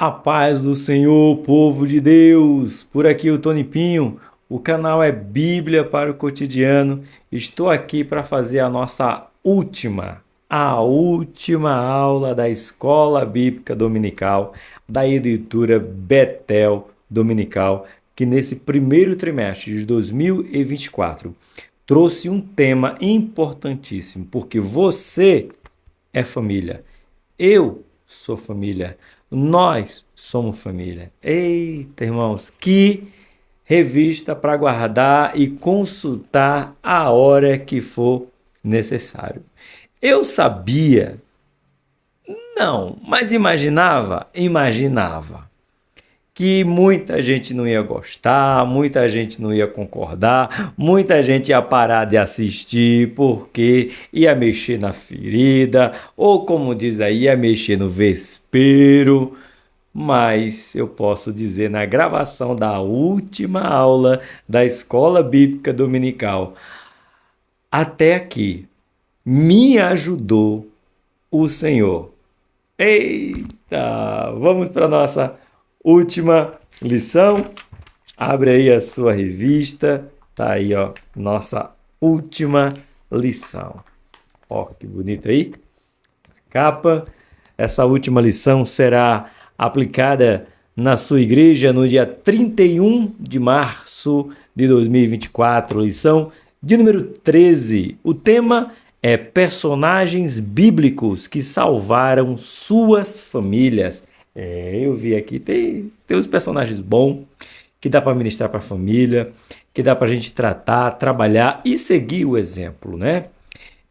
A paz do Senhor, povo de Deus! Por aqui o Tony Pinho, o canal é Bíblia para o Cotidiano. Estou aqui para fazer a última aula da Escola Bíblica Dominical, da editora Betel Dominical, que nesse primeiro trimestre de 2024 trouxe um tema importantíssimo, porque você é família, eu sou família, nós somos família. Eita, irmãos, que revista para guardar e consultar a hora que for necessário. Eu sabia, não, mas imaginava que muita gente não ia gostar, muita gente não ia concordar, muita gente ia parar de assistir porque ia mexer na ferida, ou como diz aí, ia mexer no vespeiro. Mas eu posso dizer, na gravação da última aula da Escola Bíblica Dominical, até aqui me ajudou o Senhor. Eita, vamos para a nossa última lição. Abre aí a sua revista. Tá aí, ó, nossa última lição. Ó, que bonito aí. Capa. Essa última lição será aplicada na sua igreja no dia 31 de março de 2024, lição de número 13. O tema é personagens bíblicos que salvaram suas famílias. Eu vi aqui, tem uns personagens bons que dá para ministrar para a família, que dá para a gente tratar, trabalhar e seguir o exemplo, né?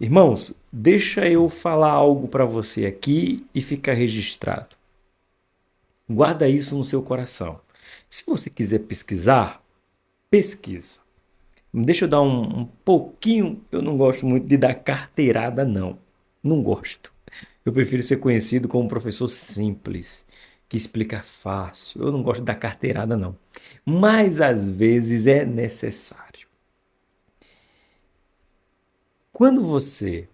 Irmãos, deixa eu falar algo para você aqui e ficar registrado. Guarda isso no seu coração. Se você quiser pesquisar, pesquisa. Deixa eu dar um pouquinho, eu não gosto muito de dar carteirada, não. Não gosto. Eu prefiro ser conhecido como um professor simples, que explica fácil. Eu não gosto de dar carteirada, não. Mas às vezes é necessário. Quando você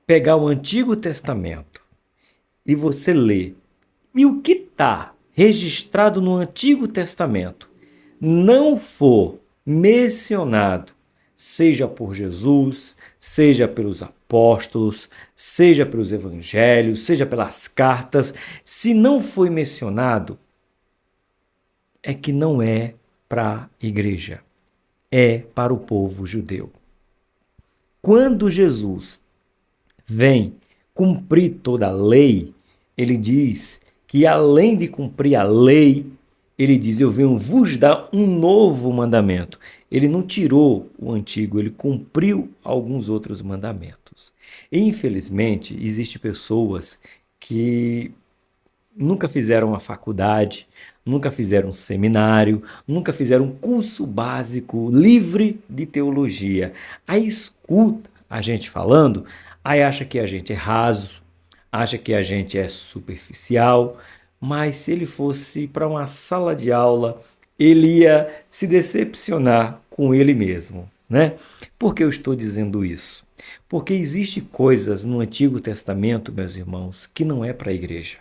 pegar o Antigo Testamento e você ler, e o que está registrado no Antigo Testamento não for mencionado, seja por Jesus, seja pelos apóstolos, seja pelos evangelhos, seja pelas cartas, se não foi mencionado, é que não é para a igreja, é para o povo judeu. Quando Jesus vem cumprir toda a lei, ele diz que além de cumprir a lei, ele diz, eu venho vos dar um novo mandamento. Ele não tirou o antigo, ele cumpriu alguns outros mandamentos. E, infelizmente, existem pessoas que nunca fizeram uma faculdade, nunca fizeram um seminário, nunca fizeram um curso básico livre de teologia. Aí escuta a gente falando, aí acha que a gente é raso, acha que a gente é superficial, mas se ele fosse para uma sala de aula, ele ia se decepcionar com ele mesmo, né? Por que eu estou dizendo isso? Porque existem coisas no Antigo Testamento, meus irmãos, que não é para a igreja.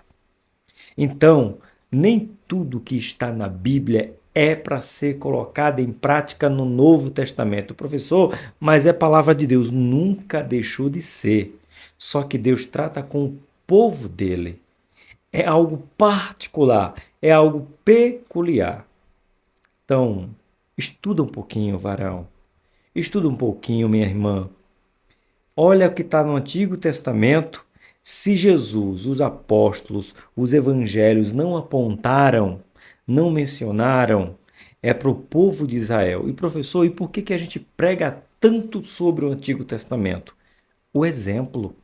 Então, nem tudo que está na Bíblia é para ser colocado em prática no Novo Testamento. Professor, mas é palavra de Deus. Nunca deixou de ser. Só que Deus trata com o povo dele. É algo particular, é algo peculiar. Então, estuda um pouquinho, varão. Estuda um pouquinho, minha irmã. Olha o que está no Antigo Testamento. Se Jesus, os apóstolos, os evangelhos não apontaram, não mencionaram, é para o povo de Israel. E professor, e por que a gente prega tanto sobre o Antigo Testamento? O exemplo.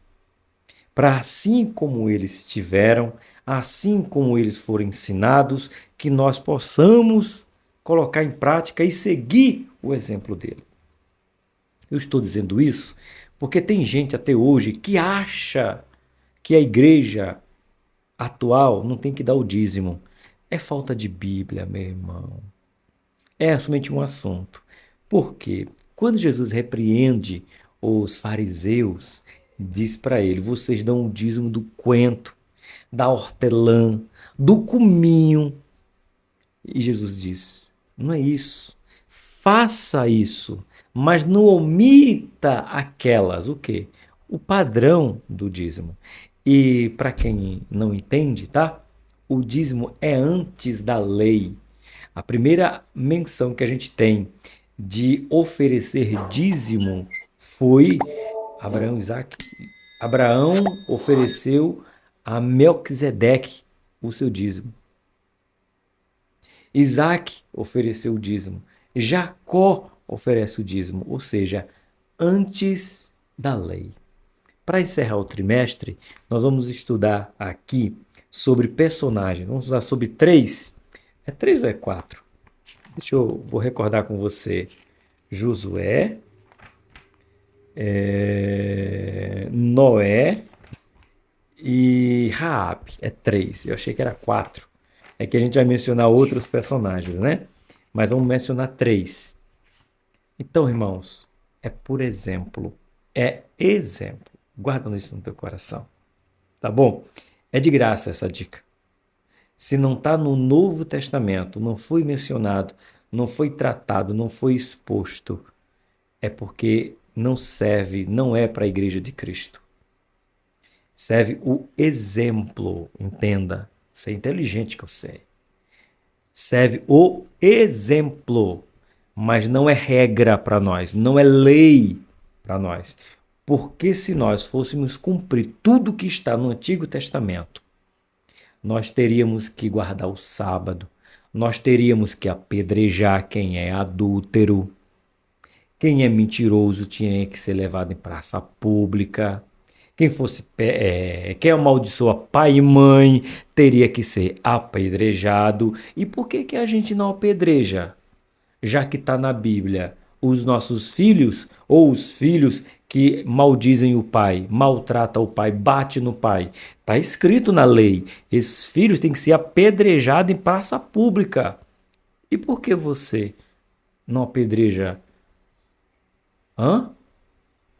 Para assim como eles tiveram, assim como eles foram ensinados, que nós possamos colocar em prática e seguir o exemplo dele. Eu estou dizendo isso porque tem gente até hoje que acha que a igreja atual não tem que dar o dízimo. É falta de Bíblia, meu irmão. É somente um assunto. Por quê? Quando Jesus repreende os fariseus, diz para ele, vocês dão o dízimo do coentro, da hortelã, do cominho. E Jesus diz: não é isso. Faça isso, mas não omita aquelas. O quê? O padrão do dízimo. E para quem não entende, tá? O dízimo é antes da lei. A primeira menção que a gente tem de oferecer dízimo foi Abraão, Isaac. Abraão ofereceu a Melquisedeque o seu dízimo. Isaac ofereceu o dízimo. Jacó oferece o dízimo, ou seja, antes da lei. Para encerrar o trimestre, nós vamos estudar aqui sobre personagens. Vamos estudar sobre três. É três ou é quatro? Vou recordar com você. Josué, Noé e Raabe. É três. Eu achei que era quatro. É que a gente vai mencionar outros personagens, né? Mas vamos mencionar três. Então, irmãos, é por exemplo. É exemplo. Guarda isso no teu coração. Tá bom? É de graça essa dica. Se não está no Novo Testamento, não foi mencionado, não foi tratado, não foi exposto, é porque não serve, não é para a Igreja de Cristo. Serve o exemplo, entenda. Você é inteligente que eu sei. Serve o exemplo, mas não é regra para nós, não é lei para nós. Porque se nós fôssemos cumprir tudo que está no Antigo Testamento, nós teríamos que guardar o sábado, nós teríamos que apedrejar quem é adúltero, quem é mentiroso tinha que ser levado em praça pública, quem amaldiçoa pai e mãe teria que ser apedrejado. E por que a gente não apedreja? Já que está na Bíblia, os nossos filhos ou os filhos que maldizem o pai, maltratam o pai, bate no pai. Está escrito na lei, esses filhos têm que ser apedrejados em praça pública. E por que você não apedreja? Hã?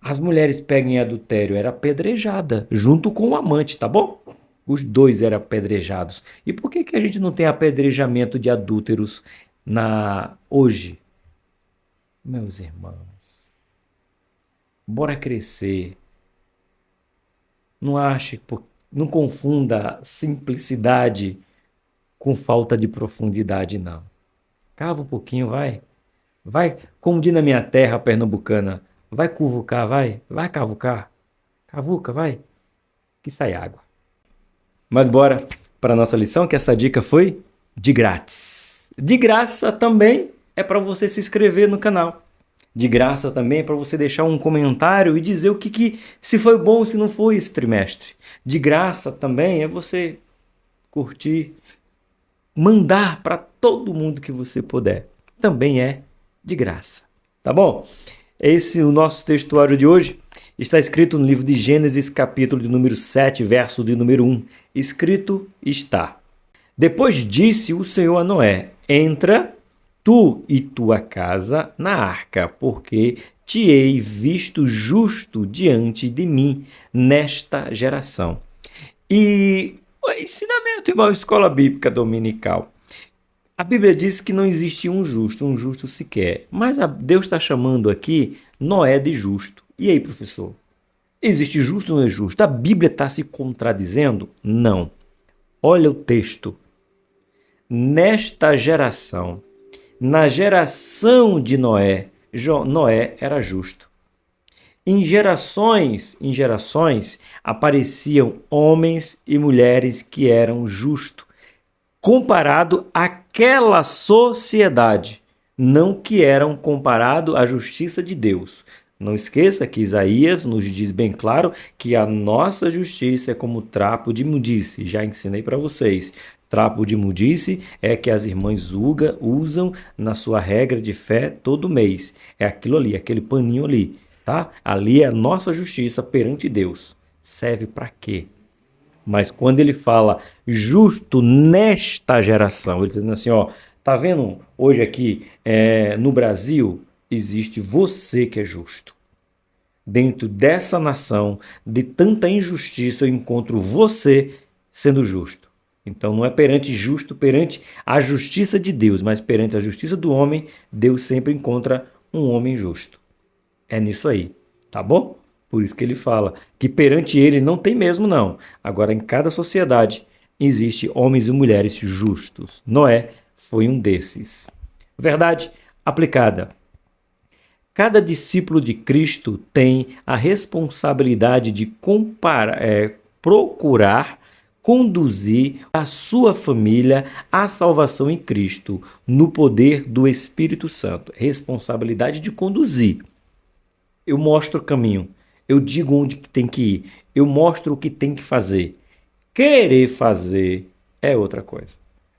As mulheres pegam em adultério, era apedrejada, junto com o amante, tá bom? Os dois eram apedrejados. E por que a gente não tem apedrejamento de adúlteros hoje? Meus irmãos, bora crescer. Não ache, não confunda simplicidade com falta de profundidade, não. Cava um pouquinho, vai. Vai, como diz na minha terra pernambucana, vai cuvucar, vai cavucar. Cavuca, vai, que sai água. Mas bora para a nossa lição, que essa dica foi de grátis. De graça também é para você se inscrever no canal. De graça também é para você deixar um comentário e dizer se foi bom ou se não foi esse trimestre. De graça também é você curtir, mandar para todo mundo que você puder. Também é de graça. Tá bom? Esse é o nosso textuário de hoje. Está escrito no livro de Gênesis, capítulo de número 7, verso de número 1. Escrito está: Depois disse o Senhor a Noé: Entra, tu e tua casa, na arca, porque te hei visto justo diante de mim nesta geração. E o ensinamento, irmão, escola bíblica dominical. A Bíblia diz que não existe um justo sequer. Mas Deus está chamando aqui Noé de justo. E aí, professor? Existe justo ou não é justo? A Bíblia está se contradizendo? Não. Olha o texto. Nesta geração, na geração de Noé, Noé era justo. Em gerações, apareciam homens e mulheres que eram justos, comparado àquela sociedade, não que eram comparado à justiça de Deus. Não esqueça que Isaías nos diz bem claro que a nossa justiça é como trapo de imundície. Já ensinei para vocês. Trapo de imundície é que as irmãs usam na sua regra de fé todo mês. É aquilo ali, aquele paninho ali, tá? Ali é a nossa justiça perante Deus. Serve para quê? Mas quando ele fala justo nesta geração, ele está dizendo assim, ó, tá vendo hoje aqui no Brasil, existe você que é justo. Dentro dessa nação, de tanta injustiça, eu encontro você sendo justo. Então não é perante justo, perante a justiça de Deus, mas perante a justiça do homem, Deus sempre encontra um homem justo. É nisso aí, tá bom? Por isso que ele fala que perante ele não tem mesmo não. Agora em cada sociedade existe homens e mulheres justos. Noé foi um desses. Verdade aplicada. Cada discípulo de Cristo tem a responsabilidade de procurar conduzir a sua família à salvação em Cristo, no poder do Espírito Santo. Responsabilidade de conduzir. Eu mostro o caminho, eu digo onde tem que ir, eu mostro o que tem que fazer. Querer fazer é outra coisa.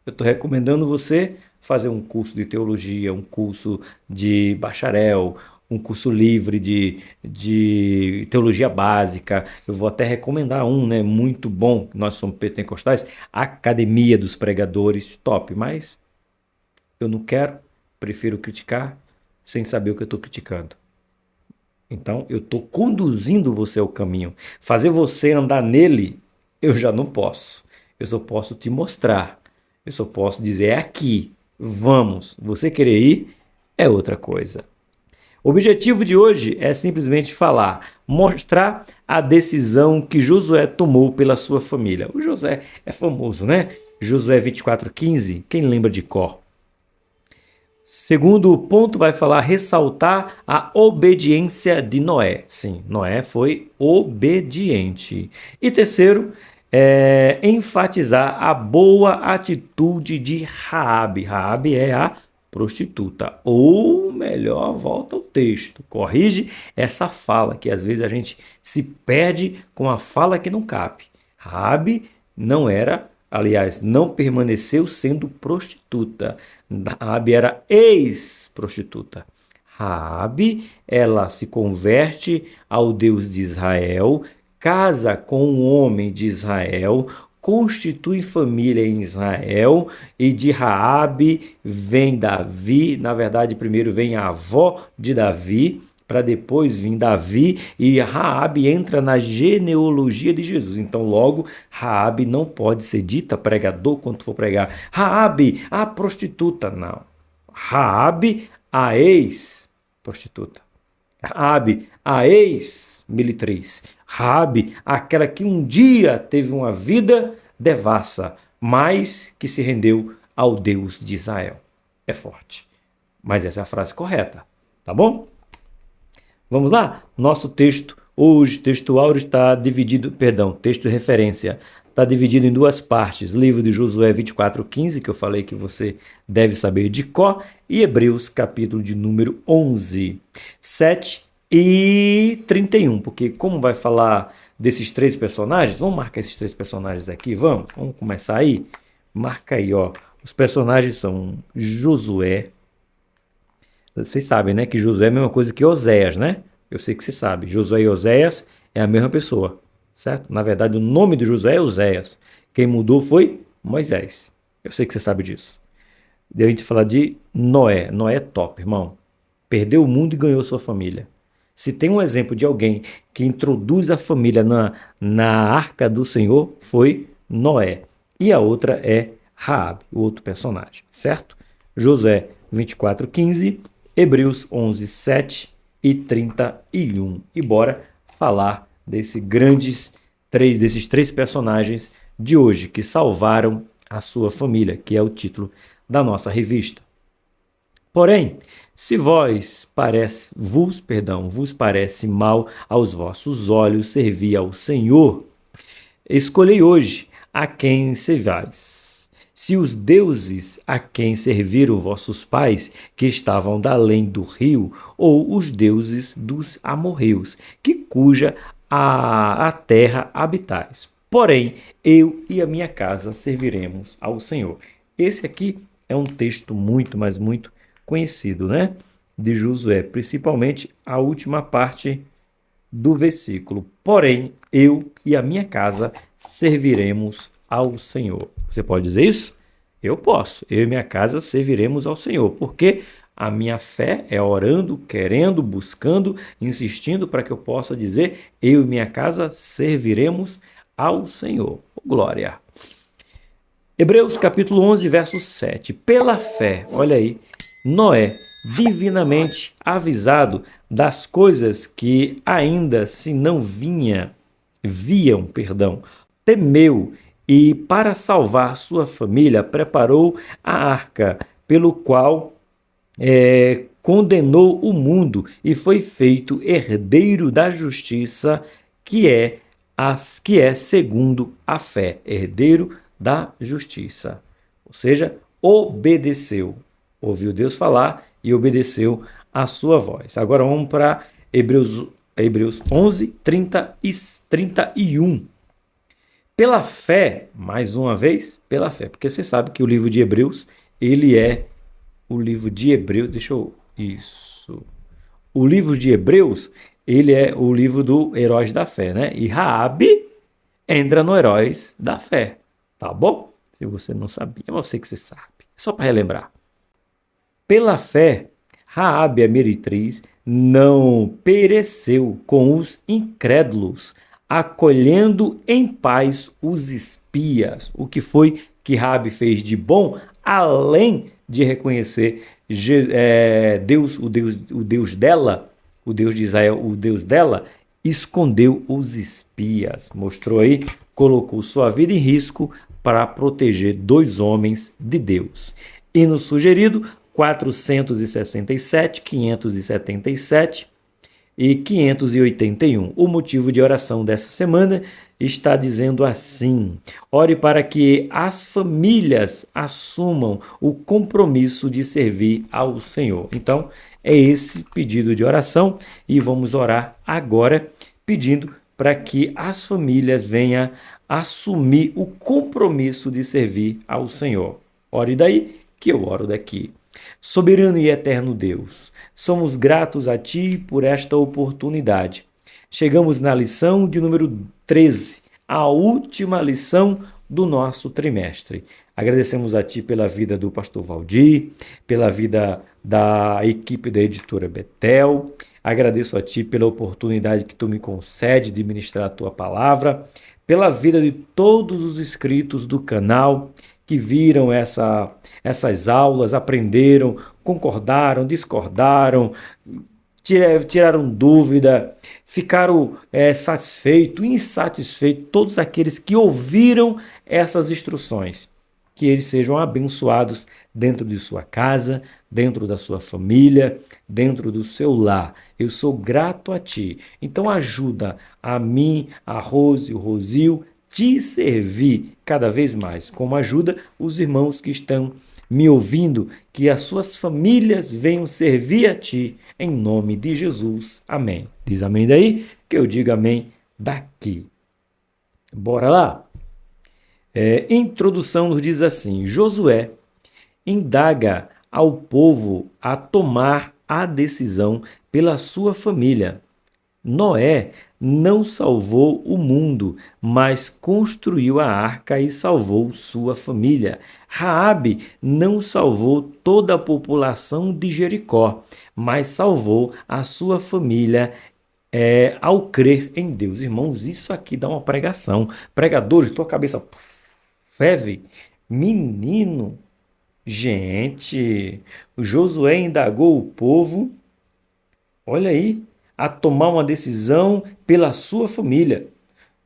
Eu estou recomendando você fazer um curso de teologia, um curso de bacharel, um curso livre de teologia básica. Eu vou até recomendar um, né, muito bom. Nós somos pentecostais, Academia dos Pregadores, top. Mas eu não quero, prefiro criticar sem saber o que eu estou criticando. Então, eu estou conduzindo você ao caminho. Fazer você andar nele, eu já não posso. Eu só posso te mostrar. Eu só posso dizer, é aqui, vamos. Você querer ir é outra coisa. O objetivo de hoje é simplesmente falar, mostrar a decisão que Josué tomou pela sua família. O Josué é famoso, né? Josué 24:15, quem lembra de cor? Segundo ponto, vai falar ressaltar a obediência de Noé. Sim, Noé foi obediente. E terceiro, enfatizar a boa atitude de Raabe. Raabe é a prostituta. Ou melhor, volta ao texto. Corrige essa fala, que às vezes a gente se perde com a fala que não cabe. Raabe não era, aliás, não permaneceu sendo prostituta. Raabe era ex-prostituta. Raabe, ela se converte ao Deus de Israel, casa com um homem de Israel, constitui família em Israel, e de Raabe vem Davi. Na verdade, primeiro vem a avó de Davi, para depois vir Davi, e Raabe entra na genealogia de Jesus. Então, logo, Raabe não pode ser dita pregador quando for pregar. Raabe, a prostituta, não. Raabe, a ex-prostituta. Raabe, a ex-militriz. Raabe, aquela que um dia teve uma vida devassa, mas que se rendeu ao Deus de Israel. É forte. Mas essa é a frase correta, tá bom? Vamos lá? Nosso texto hoje, texto áureo, está dividido, texto de referência, está dividido em duas partes. Livro de Josué 24:15, que eu falei que você deve saber de cor, e Hebreus, capítulo de número 11, 7 e 31, porque como vai falar desses três personagens, vamos marcar esses três personagens aqui, vamos começar aí? Marca aí, ó. Os personagens são Josué. Vocês sabem, né, que Josué é a mesma coisa que Oséias, né? Eu sei que você sabe. Josué e Oséias é a mesma pessoa, certo? Na verdade, o nome de Josué é Oséias. Quem mudou foi Moisés. Eu sei que você sabe disso. Deu a gente falar de Noé. Noé é top, irmão. Perdeu o mundo e ganhou sua família. Se tem um exemplo de alguém que introduz a família na arca do Senhor, foi Noé. E a outra é Raabe, o outro personagem, certo? Josué 24:15, Hebreus 11, 7 e 31. E bora falar desses três personagens de hoje que salvaram a sua família, que é o título da nossa revista. Porém, se vos parece mal aos vossos olhos servir ao Senhor, escolhei hoje a quem servais. Se os deuses a quem serviram vossos pais, que estavam da além do rio, ou os deuses dos amorreus, cuja a terra habitais. Porém, eu e a minha casa serviremos ao Senhor. Esse aqui é um texto muito, mas muito conhecido, né? De Josué, principalmente a última parte do versículo. Porém, eu e a minha casa serviremos ao Senhor. Você pode dizer isso? Eu posso. Eu e minha casa serviremos ao Senhor, porque a minha fé é orando, querendo, buscando, insistindo para que eu possa dizer: eu e minha casa serviremos ao Senhor. Glória. Hebreus capítulo 11, verso 7. Pela fé, olha aí, Noé, divinamente avisado das coisas que ainda se não viam, temeu e para salvar sua família preparou a arca, pelo qual condenou o mundo e foi feito herdeiro da justiça, que é segundo a fé, herdeiro da justiça. Ou seja, obedeceu, ouviu Deus falar e obedeceu a sua voz. Agora vamos para Hebreus 11, 30 e 31. Pela fé, mais uma vez, pela fé, porque você sabe que o livro de Hebreus, ele é o livro de Hebreus, isso. O livro de Hebreus, ele é o livro do Heróis da Fé, né? E Raabe entra no Heróis da Fé, tá bom? Se você não sabia, é você que você sabe. É só para relembrar. Pela fé, Raabe, a meretriz, não pereceu com os incrédulos, acolhendo em paz os espias. O que foi que Raabe fez de bom, além de reconhecer Deus, o Deus dela, o Deus de Israel, o Deus dela, escondeu os espias. Mostrou aí, colocou sua vida em risco para proteger dois homens de Deus. E no sugerido, 467, 577 e 581. O motivo de oração dessa semana está dizendo assim: ore para que as famílias assumam o compromisso de servir ao Senhor. Então, é esse pedido de oração e vamos orar agora pedindo para que as famílias venham assumir o compromisso de servir ao Senhor. Ore daí que eu oro daqui. Soberano e eterno Deus, somos gratos a Ti por esta oportunidade. Chegamos na lição de número 13, a última lição do nosso trimestre. Agradecemos a Ti pela vida do pastor Valdir, pela vida da equipe da editora Betel. Agradeço a Ti pela oportunidade que Tu me concede de ministrar a Tua palavra, pela vida de todos os inscritos do canal que viram essas aulas, aprenderam, concordaram, discordaram, tiraram dúvida, ficaram satisfeitos, insatisfeitos, todos aqueles que ouviram essas instruções. Que eles sejam abençoados dentro de sua casa, dentro da sua família, dentro do seu lar. Eu sou grato a Ti. Então ajuda a mim, a Rose, o Rosil, te servir cada vez mais, como ajuda os irmãos que estão me ouvindo, que as suas famílias venham servir a Ti, em nome de Jesus. Amém. Diz amém daí, que eu digo amém daqui. Bora lá? Introdução nos diz assim: Josué indaga ao povo a tomar a decisão pela sua família. Noé não salvou o mundo, mas construiu a arca e salvou sua família. Raabe não salvou toda a população de Jericó, mas salvou a sua família ao crer em Deus. Irmãos, isso aqui dá uma pregação. Pregadores, tua cabeça ferve. Menino, gente, o Josué indagou o povo, olha aí, a tomar uma decisão pela sua família.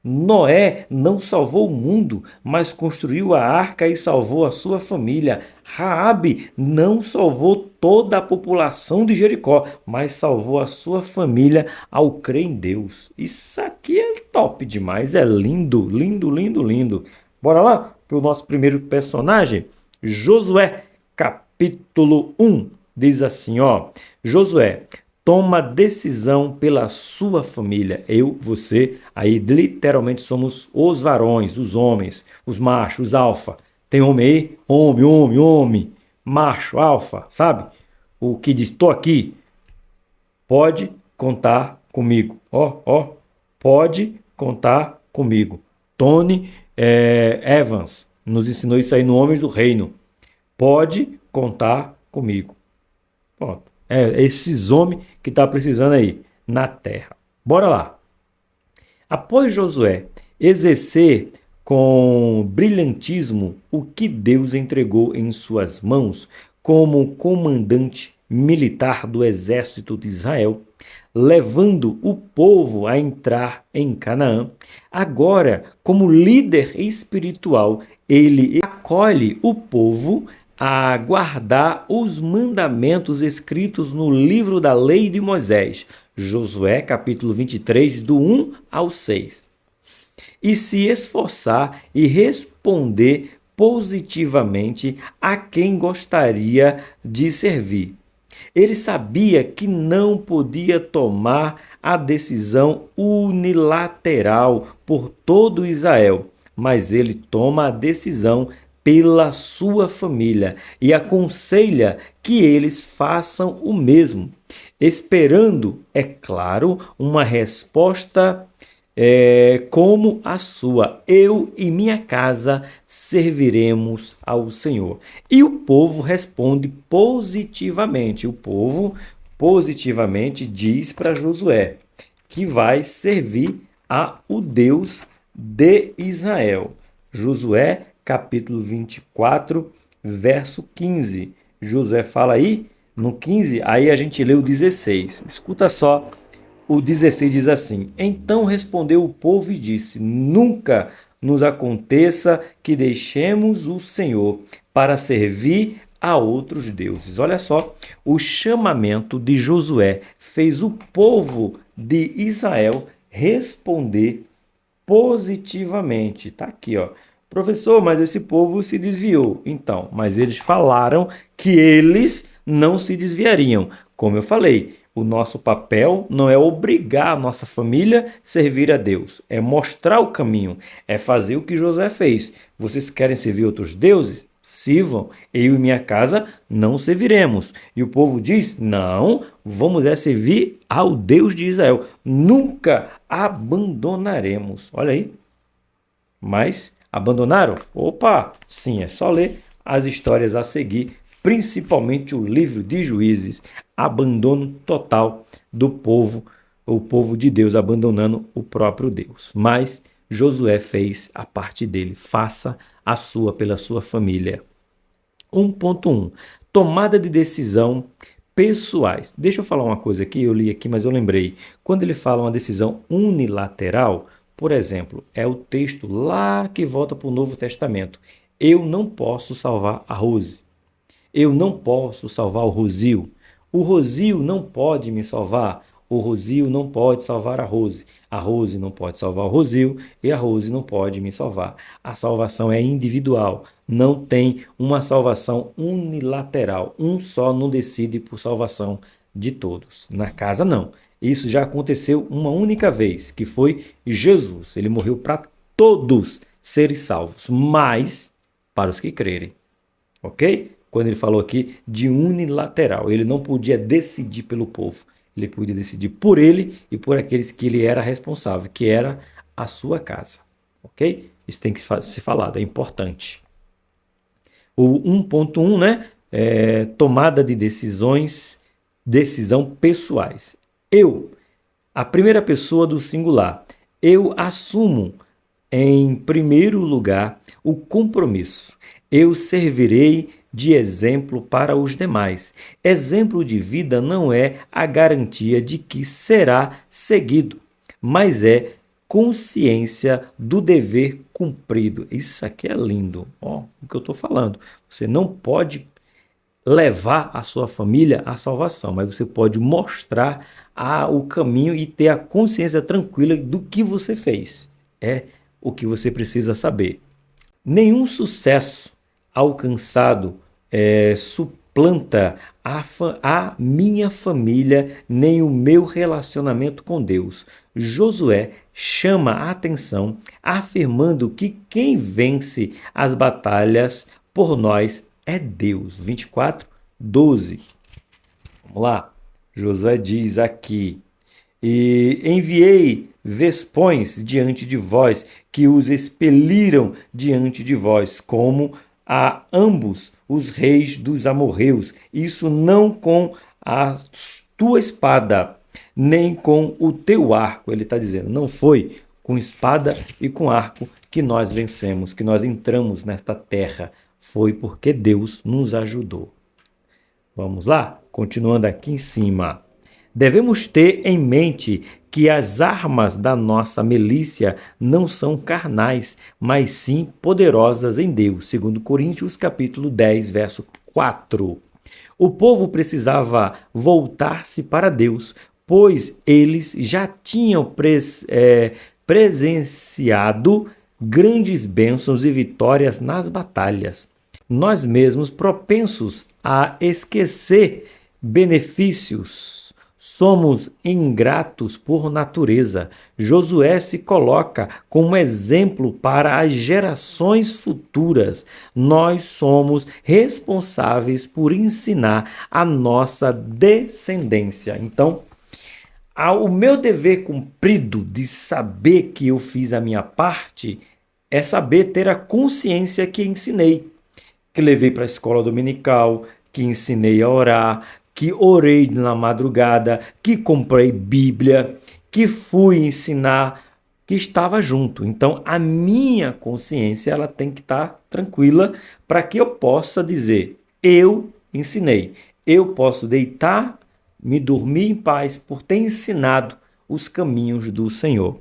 Noé não salvou o mundo, mas construiu a arca e salvou a sua família. Raabe não salvou toda a população de Jericó, mas salvou a sua família ao crer em Deus. Isso aqui é top demais, é lindo, lindo, lindo, lindo. Bora lá para o nosso primeiro personagem, Josué, capítulo 1. Diz assim, ó: Josué toma decisão pela sua família. Eu, você, aí literalmente somos os varões, os homens, os machos, os alfa. Tem homem aí? Homem, homem, homem, macho, alfa, sabe? O que diz, tô aqui, pode contar comigo. Ó, pode contar comigo. Tony Evans nos ensinou isso aí no Homens do Reino. Pode contar comigo. Pronto. Esses homens que estão precisando aí na terra. Bora lá. Após Josué exercer com brilhantismo o que Deus entregou em suas mãos como comandante militar do exército de Israel, levando o povo a entrar em Canaã. Agora, como líder espiritual, ele acolhe o povo a guardar os mandamentos escritos no livro da lei de Moisés, Josué capítulo 23, do 1 ao 6, e se esforçar e responder positivamente a quem gostaria de servir. Ele sabia que não podia tomar a decisão unilateral por todo Israel, mas ele toma a decisão pela sua família e aconselha que eles façam o mesmo, esperando, é claro, uma resposta como a sua. Eu e minha casa serviremos ao Senhor. E o povo responde positivamente. O povo positivamente diz para Josué que vai servir ao Deus de Israel. Josué, capítulo 24, verso 15. Josué fala aí no 15, aí a gente lê o 16. Escuta só. O 16 diz assim: Então respondeu o povo e disse: Nunca nos aconteça que deixemos o Senhor para servir a outros deuses. Olha só, o chamamento de Josué fez o povo de Israel responder positivamente. Tá aqui, ó. Professor, mas esse povo se desviou. Então, mas eles falaram que eles não se desviariam. Como eu falei, o nosso papel não é obrigar a nossa família a servir a Deus, é mostrar o caminho, é fazer o que Josué fez. Vocês querem servir outros deuses? Sirvam, eu e minha casa não serviremos. E o povo diz: não, vamos servir ao Deus de Israel, nunca abandonaremos. Olha aí, mas abandonaram? Opa, sim, é só ler as histórias a seguir, principalmente o livro de Juízes. Abandono total do povo, o povo de Deus abandonando o próprio Deus. Mas Josué fez a parte dele, faça a sua pela sua família. 1.1. Tomada de decisão pessoais. Deixa eu falar uma coisa aqui, eu li aqui, mas eu lembrei. Quando ele fala uma decisão unilateral, por exemplo, é o texto lá que volta para o Novo Testamento. Eu não posso salvar a Rose. Eu não posso salvar o Rosil. O Rosil não pode me salvar. O Rosil não pode salvar a Rose. A Rose não pode salvar o Rosil e a Rose não pode me salvar. A salvação é individual. Não tem uma salvação unilateral. Um só não decide por salvação de todos. Na casa, não. Isso já aconteceu uma única vez, que foi Jesus. Ele morreu para todos serem salvos, mas para os que crerem. Ok? Quando ele falou aqui de unilateral, ele não podia decidir pelo povo. Ele podia decidir por ele e por aqueles que ele era responsável, que era a sua casa. Ok? Isso tem que ser falado, é importante. O 1.1, né? Tomada de decisão pessoais. Eu, a primeira pessoa do singular, eu assumo em primeiro lugar o compromisso. Eu servirei de exemplo para os demais. Exemplo de vida não é a garantia de que será seguido, mas é consciência do dever cumprido. Isso aqui é lindo, ó, o que eu estou falando. Você não pode levar a sua família à salvação, mas você pode mostrar o caminho e ter a consciência tranquila do que você fez. É o que você precisa saber. Nenhum sucesso alcançado suplanta a minha família nem o meu relacionamento com Deus. Josué chama a atenção afirmando que quem vence as batalhas por nós é Deus. 24, 12. Vamos lá. Josué diz aqui: E enviei vespões diante de vós, que os expeliram diante de vós, como a ambos os reis dos amorreus. Isso não com a tua espada, nem com o teu arco. Ele está dizendo, não foi com espada e com arco que nós vencemos, que nós entramos nesta terra. Foi porque Deus nos ajudou. Vamos lá? Continuando aqui em cima. Devemos ter em mente que as armas da nossa milícia não são carnais, mas sim poderosas em Deus, segundo Coríntios capítulo 10, verso 4. O povo precisava voltar-se para Deus, pois eles já tinham presenciado grandes bênçãos e vitórias nas batalhas. Nós mesmos propensos a esquecer benefícios. Somos ingratos por natureza. Josué se coloca como exemplo para as gerações futuras. Nós somos responsáveis por ensinar a nossa descendência. Então, o meu dever cumprido de saber que eu fiz a minha parte é saber ter a consciência que ensinei, que levei para a escola dominical, que ensinei a orar, que orei na madrugada, que comprei Bíblia, que fui ensinar, que estava junto. Então, a minha consciência ela tem que estar tranquila para que eu possa dizer, eu ensinei. Eu posso deitar, me dormir em paz por ter ensinado os caminhos do Senhor.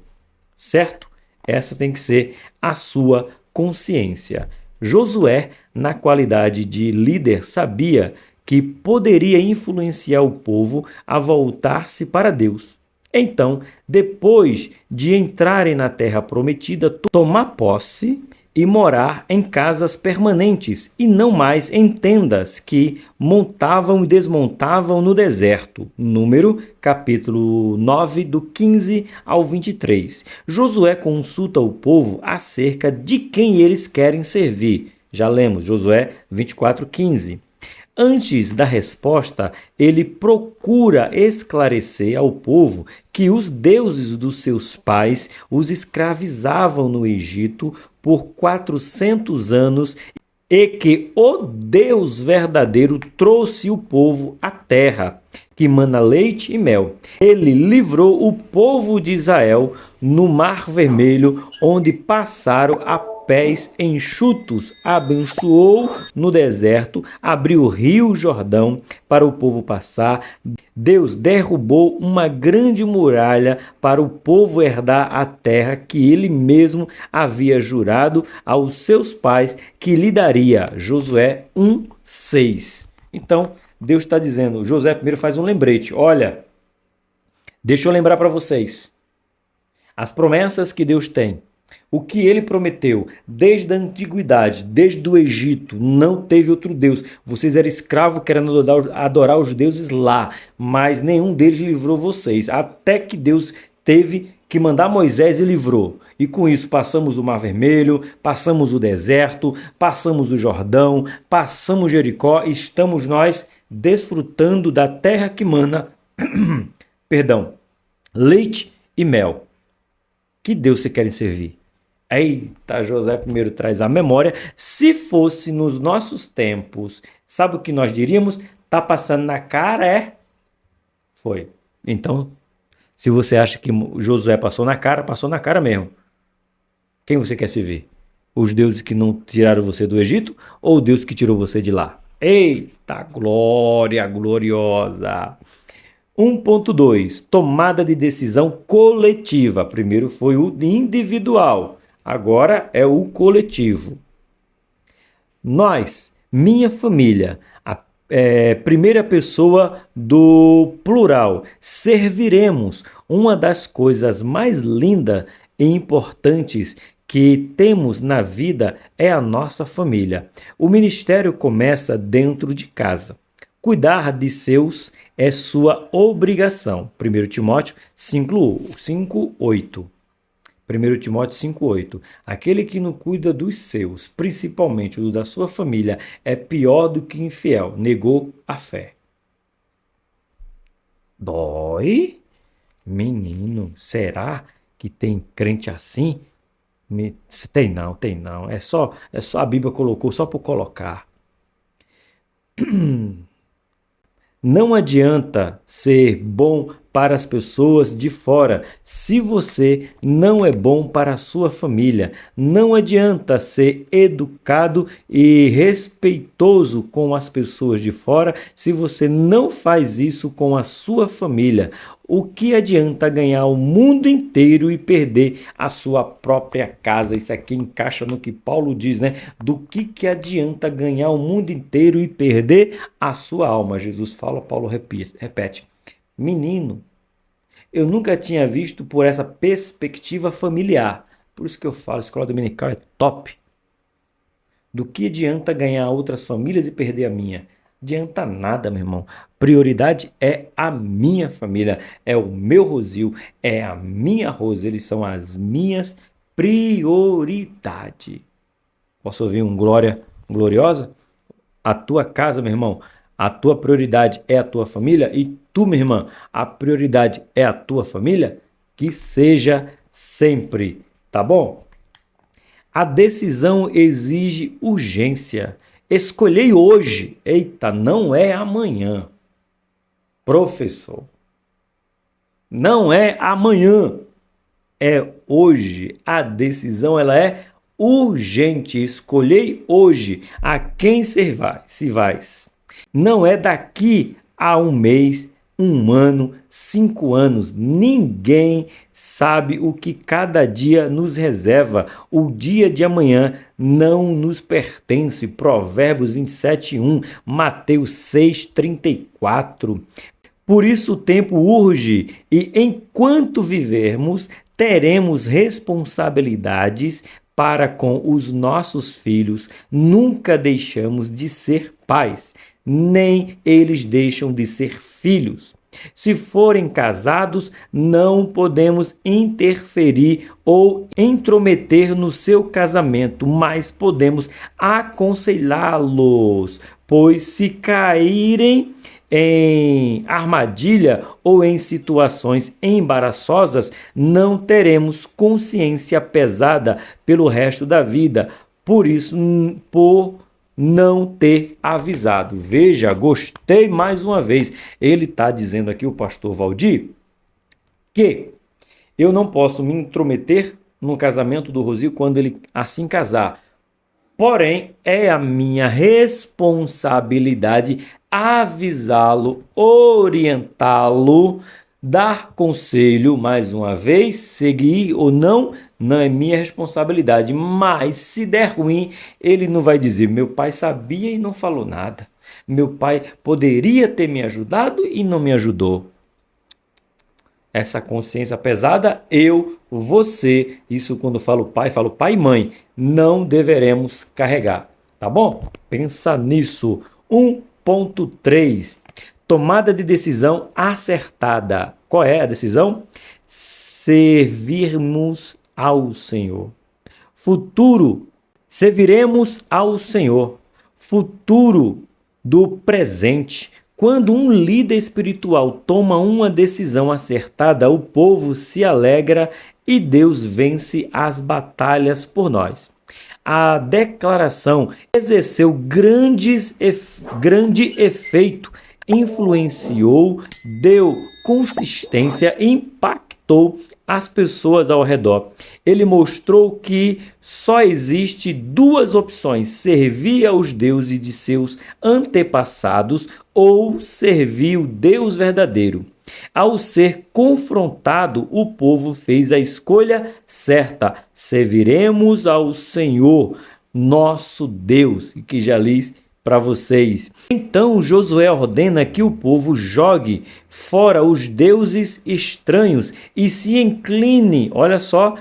Certo? Essa tem que ser a sua consciência. Josué, na qualidade de líder, sabia que poderia influenciar o povo a voltar-se para Deus. Então, depois de entrarem na terra prometida, tomar posse e morar em casas permanentes e não mais em tendas que montavam e desmontavam no deserto. Número capítulo 9, do 15 ao 23. Josué consulta o povo acerca de quem eles querem servir. Já lemos Josué 24, 15. Antes da resposta, ele procura esclarecer ao povo que os deuses dos seus pais os escravizavam no Egito por 400 anos e que o Deus verdadeiro trouxe o povo à terra, que mana leite e mel. Ele livrou o povo de Israel no Mar Vermelho, onde passaram a pés enxutos, abençoou no deserto, abriu o rio Jordão para o povo passar. Deus derrubou uma grande muralha para o povo herdar a terra que ele mesmo havia jurado aos seus pais que lhe daria. Josué 1:6. Então, Deus está dizendo, Josué primeiro faz um lembrete. Olha, deixa eu lembrar para vocês as promessas que Deus tem. O que ele prometeu desde a antiguidade, desde o Egito, não teve outro Deus. Vocês eram escravos querendo adorar os deuses lá, mas nenhum deles livrou vocês. Até que Deus teve que mandar Moisés e livrou. E com isso passamos o Mar Vermelho, passamos o deserto, passamos o Jordão, passamos Jericó e estamos nós desfrutando da terra que mana, leite e mel. Que Deus você quer servir? Eita, Josué primeiro traz a memória. Se fosse nos nossos tempos, sabe o que nós diríamos? Tá passando na cara, é? Foi. Então, se você acha que Josué passou na cara mesmo. Quem você quer servir? Os deuses que não tiraram você do Egito ou o Deus que tirou você de lá? Eita, glória gloriosa! 1.2. Tomada de decisão coletiva. Primeiro foi o individual, agora é o coletivo. Nós, minha família, a primeira pessoa do plural, serviremos. Uma das coisas mais lindas e importantes que temos na vida é a nossa família. O ministério começa dentro de casa. Cuidar de seus é sua obrigação. 1 Timóteo 5:8. 1 Timóteo 5:8. Aquele que não cuida dos seus, principalmente do da sua família, é pior do que infiel. Negou a fé. Dói? Menino, será que tem crente assim? Tem não. É só a Bíblia colocou só por colocar. Não adianta ser bom para as pessoas de fora se você não é bom para a sua família. Não adianta ser educado e respeitoso com as pessoas de fora se você não faz isso com a sua família. O que adianta ganhar o mundo inteiro e perder a sua própria casa? Isso aqui encaixa no que Paulo diz, né? Do que adianta ganhar o mundo inteiro e perder a sua alma? Jesus fala, Paulo repete. Menino, eu nunca tinha visto por essa perspectiva familiar. Por isso que eu falo, escola dominical é top. Do que adianta ganhar outras famílias e perder a minha? Adianta nada, meu irmão. Prioridade é a minha família, é o meu Rosil, é a minha Rose. Eles são as minhas prioridades. Posso ouvir um glória gloriosa? A tua casa, meu irmão, a tua prioridade é a tua família? E tu, minha irmã, a prioridade é a tua família? Que seja sempre, tá bom? A decisão exige urgência. Escolhei hoje. Eita, não é amanhã. Professor, não é amanhã. É hoje. A decisão ela é urgente. Escolhei hoje a quem servais. Não é daqui a um mês, um ano, 5 anos. Ninguém sabe o que cada dia nos reserva. O dia de amanhã não nos pertence. Provérbios 27:1, Mateus 6:34. Por isso o tempo urge e enquanto vivermos, teremos responsabilidades para com os nossos filhos. Nunca deixamos de ser pais, nem eles deixam de ser filhos. Se forem casados, não podemos interferir ou intrometer no seu casamento, mas podemos aconselhá-los, pois se caírem em armadilha ou em situações embaraçosas, não teremos consciência pesada pelo resto da vida. Por isso, por não ter avisado. Veja, gostei mais uma vez. Ele está dizendo aqui, o pastor Valdir, que eu não posso me intrometer no casamento do Rosil quando ele assim casar. Porém, é a minha responsabilidade avisá-lo, orientá-lo, dar conselho, mais uma vez, seguir ou não, não é minha responsabilidade. Mas se der ruim, ele não vai dizer, meu pai sabia e não falou nada. Meu pai poderia ter me ajudado e não me ajudou. Essa consciência pesada, você, isso quando falo pai e mãe, não deveremos carregar, tá bom? Pensa nisso. 1.3. Tomada de decisão acertada. Qual é a decisão? Servirmos ao Senhor. Futuro, serviremos ao Senhor. Futuro do presente. Quando um líder espiritual toma uma decisão acertada, o povo se alegra e Deus vence as batalhas por nós. A declaração exerceu grande efeito, influenciou, deu consistência, impactou as pessoas ao redor. Ele mostrou que só existe duas opções: servir aos deuses de seus antepassados ou servir o Deus verdadeiro. Ao ser confrontado, o povo fez a escolha certa: serviremos ao Senhor, nosso Deus, que já li para vocês. Então Josué ordena que o povo jogue fora os deuses estranhos e se incline, olha só,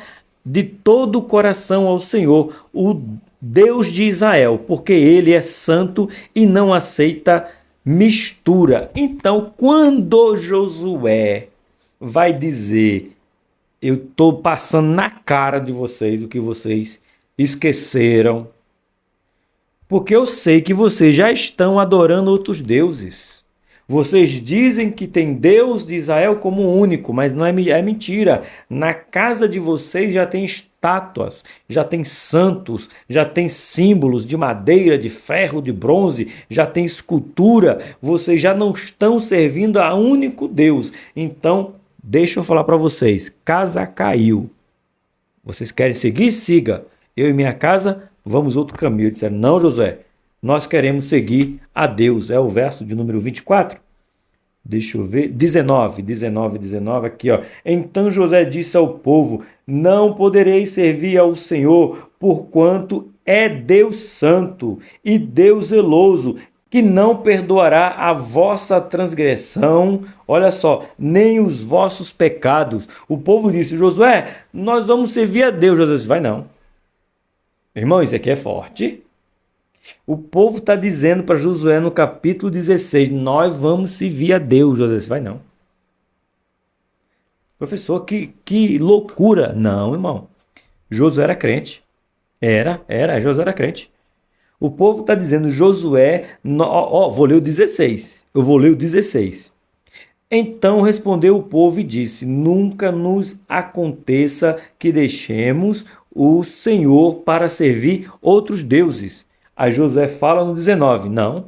de todo o coração ao Senhor, o Deus de Israel, porque ele é santo e não aceita mistura. Então, quando Josué vai dizer, eu estou passando na cara de vocês o que vocês esqueceram, porque eu sei que vocês já estão adorando outros deuses. Vocês dizem que tem Deus de Israel como único, mas não é mentira. Na casa de vocês já tem estátuas, já tem santos, já tem símbolos de madeira, de ferro, de bronze, já tem escultura. Vocês já não estão servindo a único Deus. Então, deixa eu falar para vocês, casa caiu. Vocês querem seguir? Siga. Eu e minha casa vamos outro caminho. Eles disseram, não, Josué, nós queremos seguir a Deus. É o verso de número 24. Deixa eu ver. 19 aqui, ó. Então José disse ao povo, não podereis servir ao Senhor, porquanto é Deus santo e Deus zeloso, que não perdoará a vossa transgressão, olha só, nem os vossos pecados. O povo disse, Josué, nós vamos servir a Deus. Josué disse, vai não. Irmão, isso aqui é forte. O povo está dizendo para Josué no capítulo 16, nós vamos servir a Deus. Josué disse, vai não. Professor, que loucura. Não, irmão. Josué era crente. Josué era crente. O povo está dizendo, Josué, vou ler o 16. Eu vou ler o 16. Então respondeu o povo e disse, nunca nos aconteça que deixemos o Senhor para servir outros deuses. Aí Josué fala no 19, não,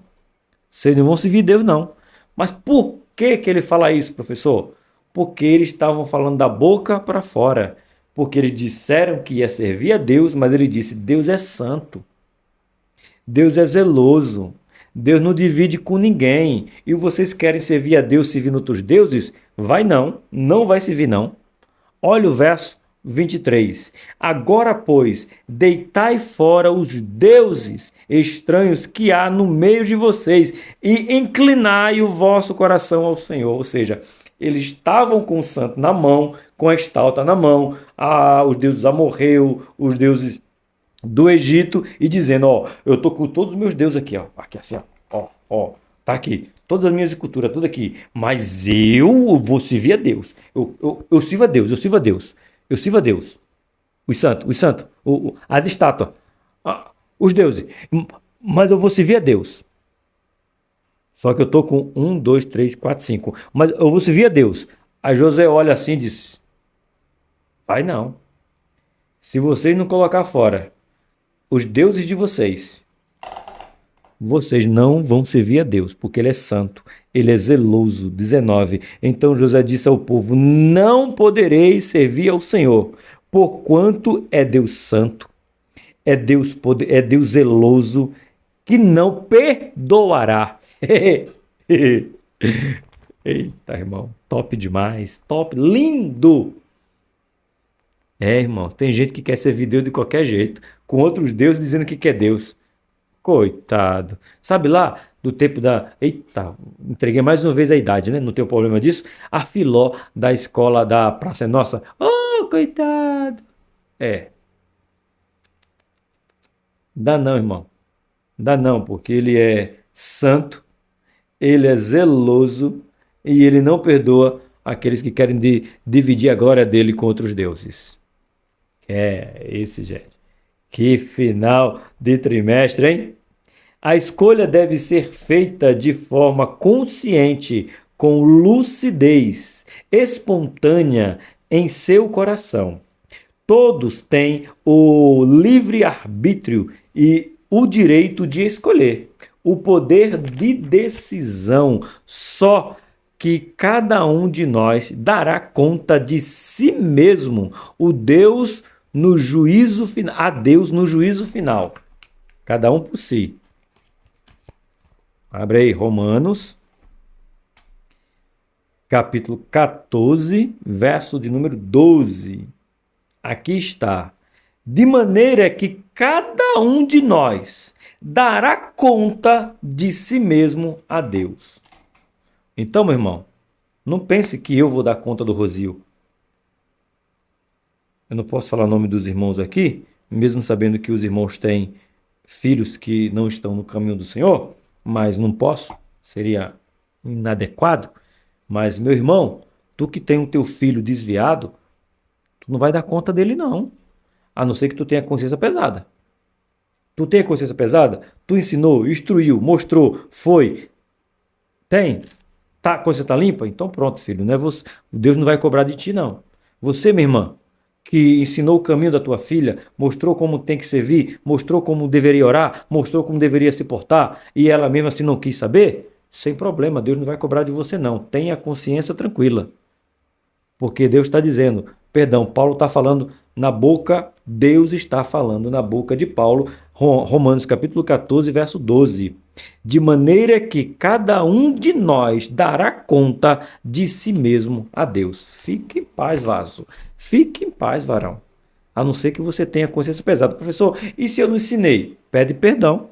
vocês não vão servir Deus não. Mas por que ele fala isso, professor? Porque eles estavam falando da boca para fora. Porque eles disseram que ia servir a Deus, mas ele disse, Deus é santo. Deus é zeloso. Deus não divide com ninguém. E vocês querem servir a Deus servindo outros deuses? Vai não, não vai servir não. Olha o verso 23. Agora, pois, deitai fora os deuses estranhos que há no meio de vocês e inclinai o vosso coração ao Senhor. Ou seja, eles estavam com o santo na mão, com a estalta na mão, os deuses amorreu, os deuses do Egito, e dizendo, ó, eu tô com todos os meus deuses aqui, ó, aqui assim, ó, tá aqui, todas as minhas esculturas, tudo aqui, mas eu vou servir a Deus, eu sirvo a Deus, eu sirvo a Deus, eu sirvo a Deus, os santos, as estátuas, os deuses, mas eu vou servir a Deus. Só que eu tô com 1, 2, 3, 4, 5, mas eu vou servir a Deus. Aí José olha assim e diz, vai não, se vocês não colocar fora os deuses de vocês não vão servir a Deus, porque ele é santo, ele é zeloso. 19. Então José disse ao povo, não podereis servir ao Senhor, porquanto é Deus santo, é Deus zeloso, que não perdoará. Eita, irmão, top demais, top, lindo. Irmão, tem gente que quer servir Deus de qualquer jeito, com outros deuses dizendo que quer Deus. Coitado. Sabe lá, do tempo da... Eita, entreguei mais uma vez a idade, né? Não tenho problema disso. A Filó da escola da Praça Nossa. Oh, coitado. Dá não, irmão. Dá não, porque ele é santo, ele é zeloso e ele não perdoa aqueles que querem dividir a glória dele com outros deuses. Esse, gente. Que final de trimestre, hein? A escolha deve ser feita de forma consciente, com lucidez, espontânea em seu coração. Todos têm o livre-arbítrio e o direito de escolher, o poder de decisão, só que cada um de nós dará conta de si mesmo, a Deus no juízo final. Cada um por si. Abre aí, Romanos, capítulo 14, verso de número 12. Aqui está. De maneira que cada um de nós dará conta de si mesmo a Deus. Então, meu irmão, não pense que eu vou dar conta do Rosil. Eu não posso falar o nome dos irmãos aqui, mesmo sabendo que os irmãos têm filhos que não estão no caminho do Senhor, mas não posso, seria inadequado. Mas, meu irmão, tu que tem o teu filho desviado, tu não vai dar conta dele não, a não ser que tu tenha consciência pesada. Tu tem a consciência pesada? Tu ensinou, instruiu, mostrou, foi. Tem? a coisa está limpa? Então pronto, filho, não é você, Deus não vai cobrar de ti, não. Você, minha irmã, que ensinou o caminho da tua filha, mostrou como tem que servir, mostrou como deveria orar, mostrou como deveria se portar, e ela mesmo assim não quis saber, sem problema, Deus não vai cobrar de você, não. Tenha a consciência tranquila. Porque Deus está dizendo, perdão, Paulo está falando na boca, Deus está falando na boca de Paulo, Romanos capítulo 14, verso 12. De maneira que cada um de nós dará conta de si mesmo a Deus. Fique em paz, vaso. Fique em paz, varão. A não ser que você tenha consciência pesada. Professor, e se eu não ensinei? Pede perdão.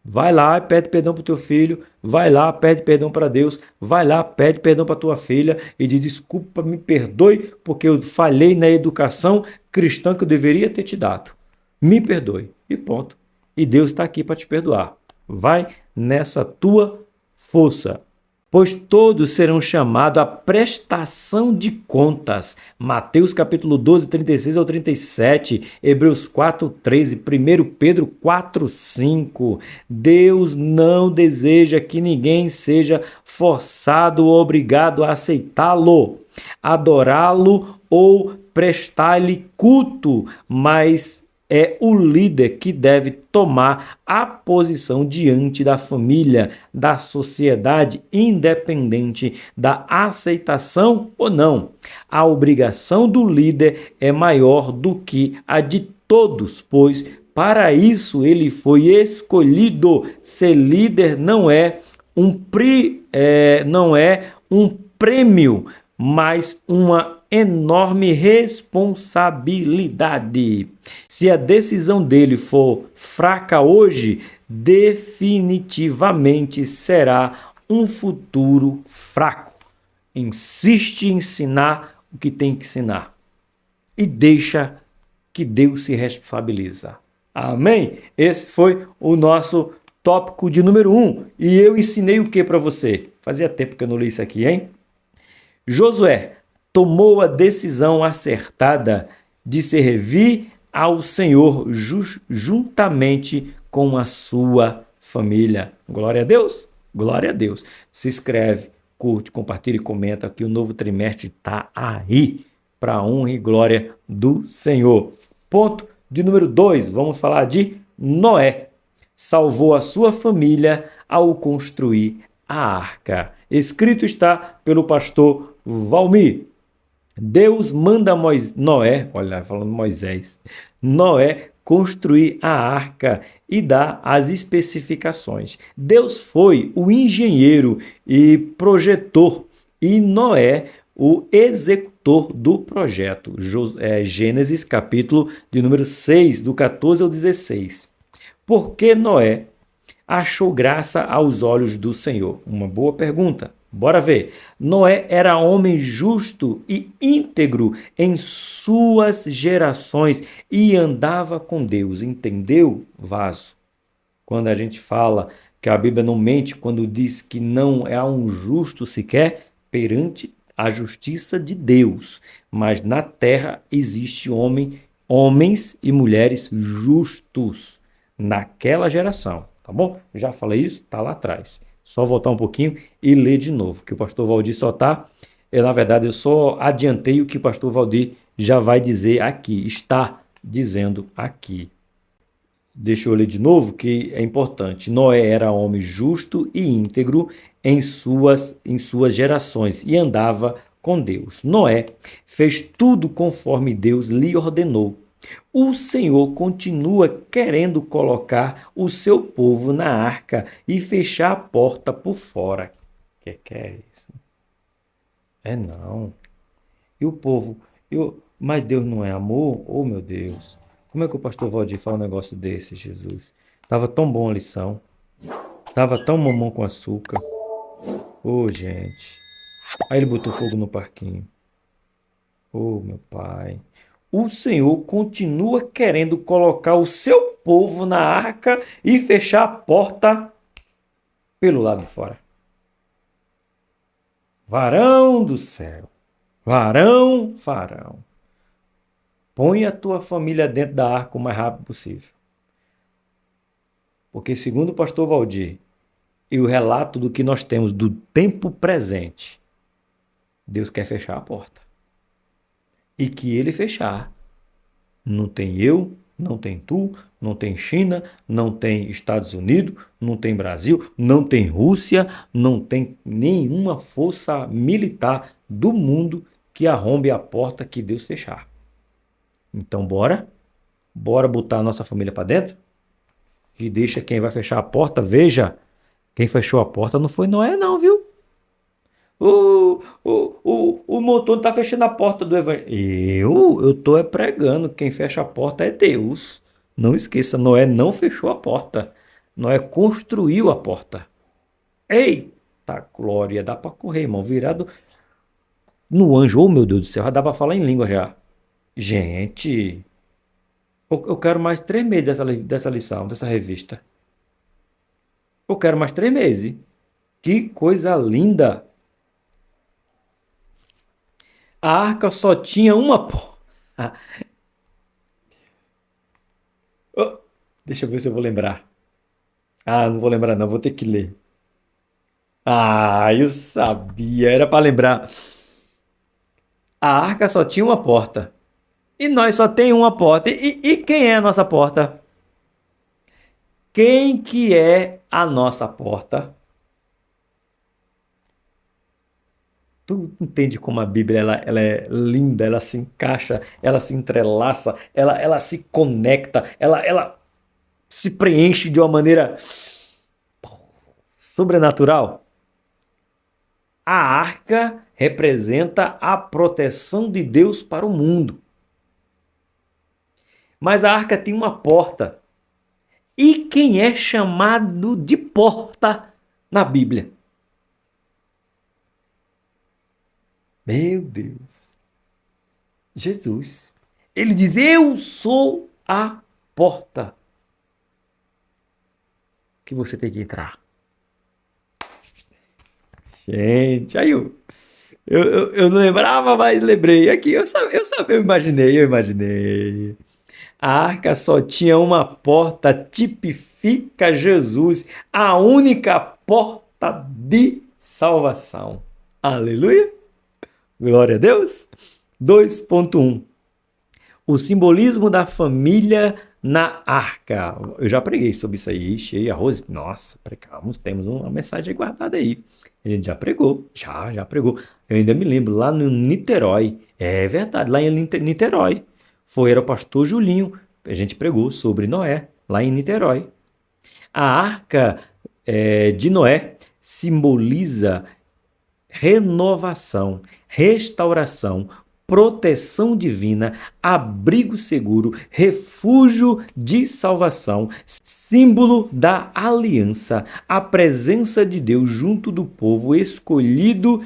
Vai lá e pede perdão para o teu filho, vai lá, pede perdão para Deus, vai lá, pede perdão para tua filha e diz desculpa, me perdoe porque eu falhei na educação cristã que eu deveria ter te dado. Me perdoe. E ponto. E Deus está aqui para te perdoar. Vai nessa tua força. Pois todos serão chamados à prestação de contas. Mateus capítulo 12, 36 ao 37, Hebreus 4, 13, 1 Pedro 4, 5. Deus não deseja que ninguém seja forçado ou obrigado a aceitá-lo, adorá-lo ou prestar-lhe culto, mas é o líder que deve tomar a posição diante da família, da sociedade, independente da aceitação ou não. A obrigação do líder é maior do que a de todos, pois para isso ele foi escolhido. Ser líder não é um prêmio, mas uma enorme responsabilidade. Se a decisão dele for fraca hoje, definitivamente será um futuro fraco. Insiste em ensinar o que tem que ensinar e deixa que Deus se responsabiliza. Amém? Esse foi o nosso tópico de número 1. E eu ensinei o que para você? Fazia tempo que eu não li isso aqui, hein? Josué tomou a decisão acertada de servir ao Senhor juntamente com a sua família. Glória a Deus! Glória a Deus! Se inscreve, curte, compartilha e comenta que o novo trimestre está aí para a honra e glória do Senhor. Ponto de número 2, vamos falar de Noé. Salvou a sua família ao construir a arca. Escrito está pelo pastor Valmir. Deus manda Noé, olha, falando Moisés, Noé construir a arca e dá as especificações. Deus foi o engenheiro e projetor e Noé o executor do projeto. Gênesis capítulo de número 6, do 14 ao 16. Por que Noé achou graça aos olhos do Senhor? Uma boa pergunta. Bora ver. Noé era homem justo e íntegro em suas gerações e andava com Deus. Entendeu, vaso? Quando a gente fala que a Bíblia não mente quando diz que não há um justo sequer perante a justiça de Deus, mas na terra existe homens e mulheres justos naquela geração, tá bom? Já falei isso, tá lá atrás. Só voltar um pouquinho e ler de novo, que o pastor Valdir só está... na verdade, eu só adiantei o que o pastor Valdir já vai dizer aqui, está dizendo aqui. Deixa eu ler de novo, que é importante. Noé era homem justo e íntegro em suas gerações e andava com Deus. Noé fez tudo conforme Deus lhe ordenou. O Senhor continua querendo colocar o seu povo na arca e fechar a porta por fora. Que é isso? É não. E o povo? Mas Deus não é amor? Oh, meu Deus. Como é que o pastor Valdir fala um negócio desse, Jesus? Tava tão bom a lição. Tava tão mamão com açúcar. Oh, gente. Aí ele botou fogo no parquinho. Oh, meu pai. O Senhor continua querendo colocar o seu povo na arca e fechar a porta pelo lado de fora. Varão do céu. Varão. Põe a tua família dentro da arca o mais rápido possível. Porque, segundo o pastor Valdir, e o relato do que nós temos do tempo presente, Deus quer fechar a porta. E que ele fechar, não tem eu, não tem tu, não tem China, não tem Estados Unidos, não tem Brasil, não tem Rússia, não tem nenhuma força militar do mundo que arrombe a porta que Deus fechar. Então bora botar a nossa família para dentro e deixa quem vai fechar a porta, veja, quem fechou a porta não foi Noé não, viu? O motor está fechando a porta do evangelho. Eu estou pregando. Quem fecha a porta é Deus. Não esqueça, Noé não fechou a porta. Noé construiu a porta. Eita glória, dá para correr, irmão. Virado no anjo. Oh, meu Deus do céu, já dá para falar em língua já. Gente, eu quero mais 3 meses dessa lição, dessa revista. Eu quero mais 3 meses. Que coisa linda. A arca só tinha uma porta. Oh, deixa eu ver se eu vou lembrar. Não vou lembrar não, vou ter que ler. Eu sabia, era para lembrar. A arca só tinha uma porta. E nós só tem uma porta. E quem é a nossa porta? Quem que é a nossa porta? Tu entende como a Bíblia ela é linda, ela se encaixa, ela se entrelaça, ela se conecta, ela se preenche de uma maneira sobrenatural. A arca representa a proteção de Deus para o mundo. Mas a arca tem uma porta. E quem é chamado de porta na Bíblia? Meu Deus. Jesus. Ele diz: eu sou a porta que você tem que entrar. Gente, aí eu não lembrava, mas lembrei aqui. Eu imaginei. A arca só tinha uma porta, tipifica Jesus, a única porta de salvação. Aleluia! Glória a Deus! 2.1 O simbolismo da família na arca. Eu já preguei sobre isso aí, cheio arroz. Nossa, pregamos, temos uma mensagem guardada aí. A gente já pregou, já pregou. Eu ainda me lembro, lá no Niterói. É verdade, lá em Niterói. Era o pastor Julinho. A gente pregou sobre Noé, lá em Niterói. A arca de Noé simboliza renovação, restauração, proteção divina, abrigo seguro, refúgio de salvação, símbolo da aliança, a presença de Deus junto do povo escolhido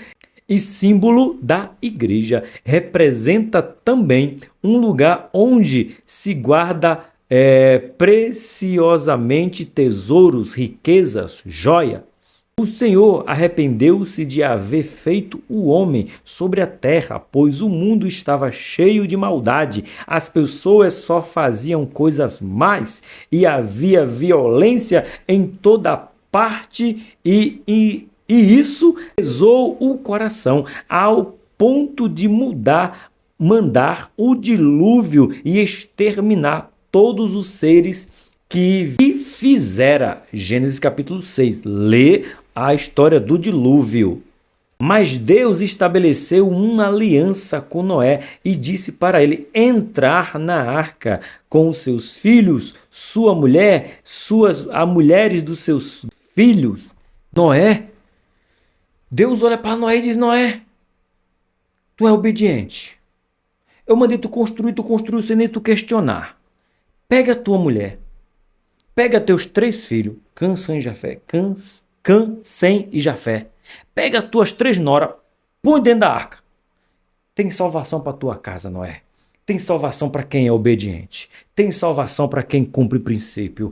e símbolo da igreja. Representa também um lugar onde se guarda preciosamente tesouros, riquezas, joias. O Senhor arrependeu-se de haver feito o homem sobre a terra, pois o mundo estava cheio de maldade, as pessoas só faziam coisas más e havia violência em toda parte e isso pesou o coração ao ponto de mandar o dilúvio e exterminar todos os seres que fizera. Gênesis capítulo 6. Lê a história do dilúvio. Mas Deus estabeleceu uma aliança com Noé e disse para ele entrar na arca com os seus filhos, sua mulher, as mulheres dos seus filhos. Noé, Deus olha para Noé e diz: Noé, tu é obediente. Eu mandei tu construiu sem nem tu questionar. Pega a tua mulher, pega teus 3 filhos, Cã, Sem e Jafé. Pega as tuas 3 noras, põe dentro da arca. Tem salvação para tua casa, Noé. Tem salvação para quem é obediente. Tem salvação para quem cumpre princípio.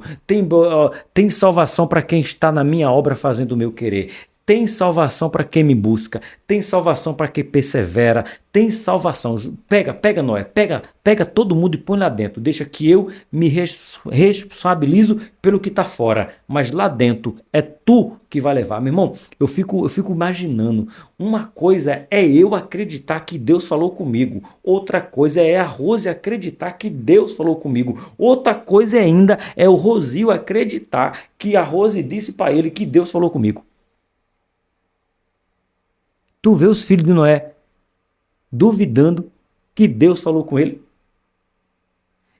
Tem salvação para quem está na minha obra fazendo o meu querer. Tem salvação para quem me busca, tem salvação para quem persevera, tem salvação. Pega Noé, pega todo mundo e põe lá dentro. Deixa que eu me responsabilizo pelo que está fora, mas lá dentro é tu que vai levar. Meu irmão, eu fico imaginando, uma coisa é eu acreditar que Deus falou comigo, outra coisa é a Rose acreditar que Deus falou comigo, outra coisa ainda é o Rosil acreditar que a Rose disse para ele que Deus falou comigo. Tu vê os filhos de Noé duvidando que Deus falou com ele?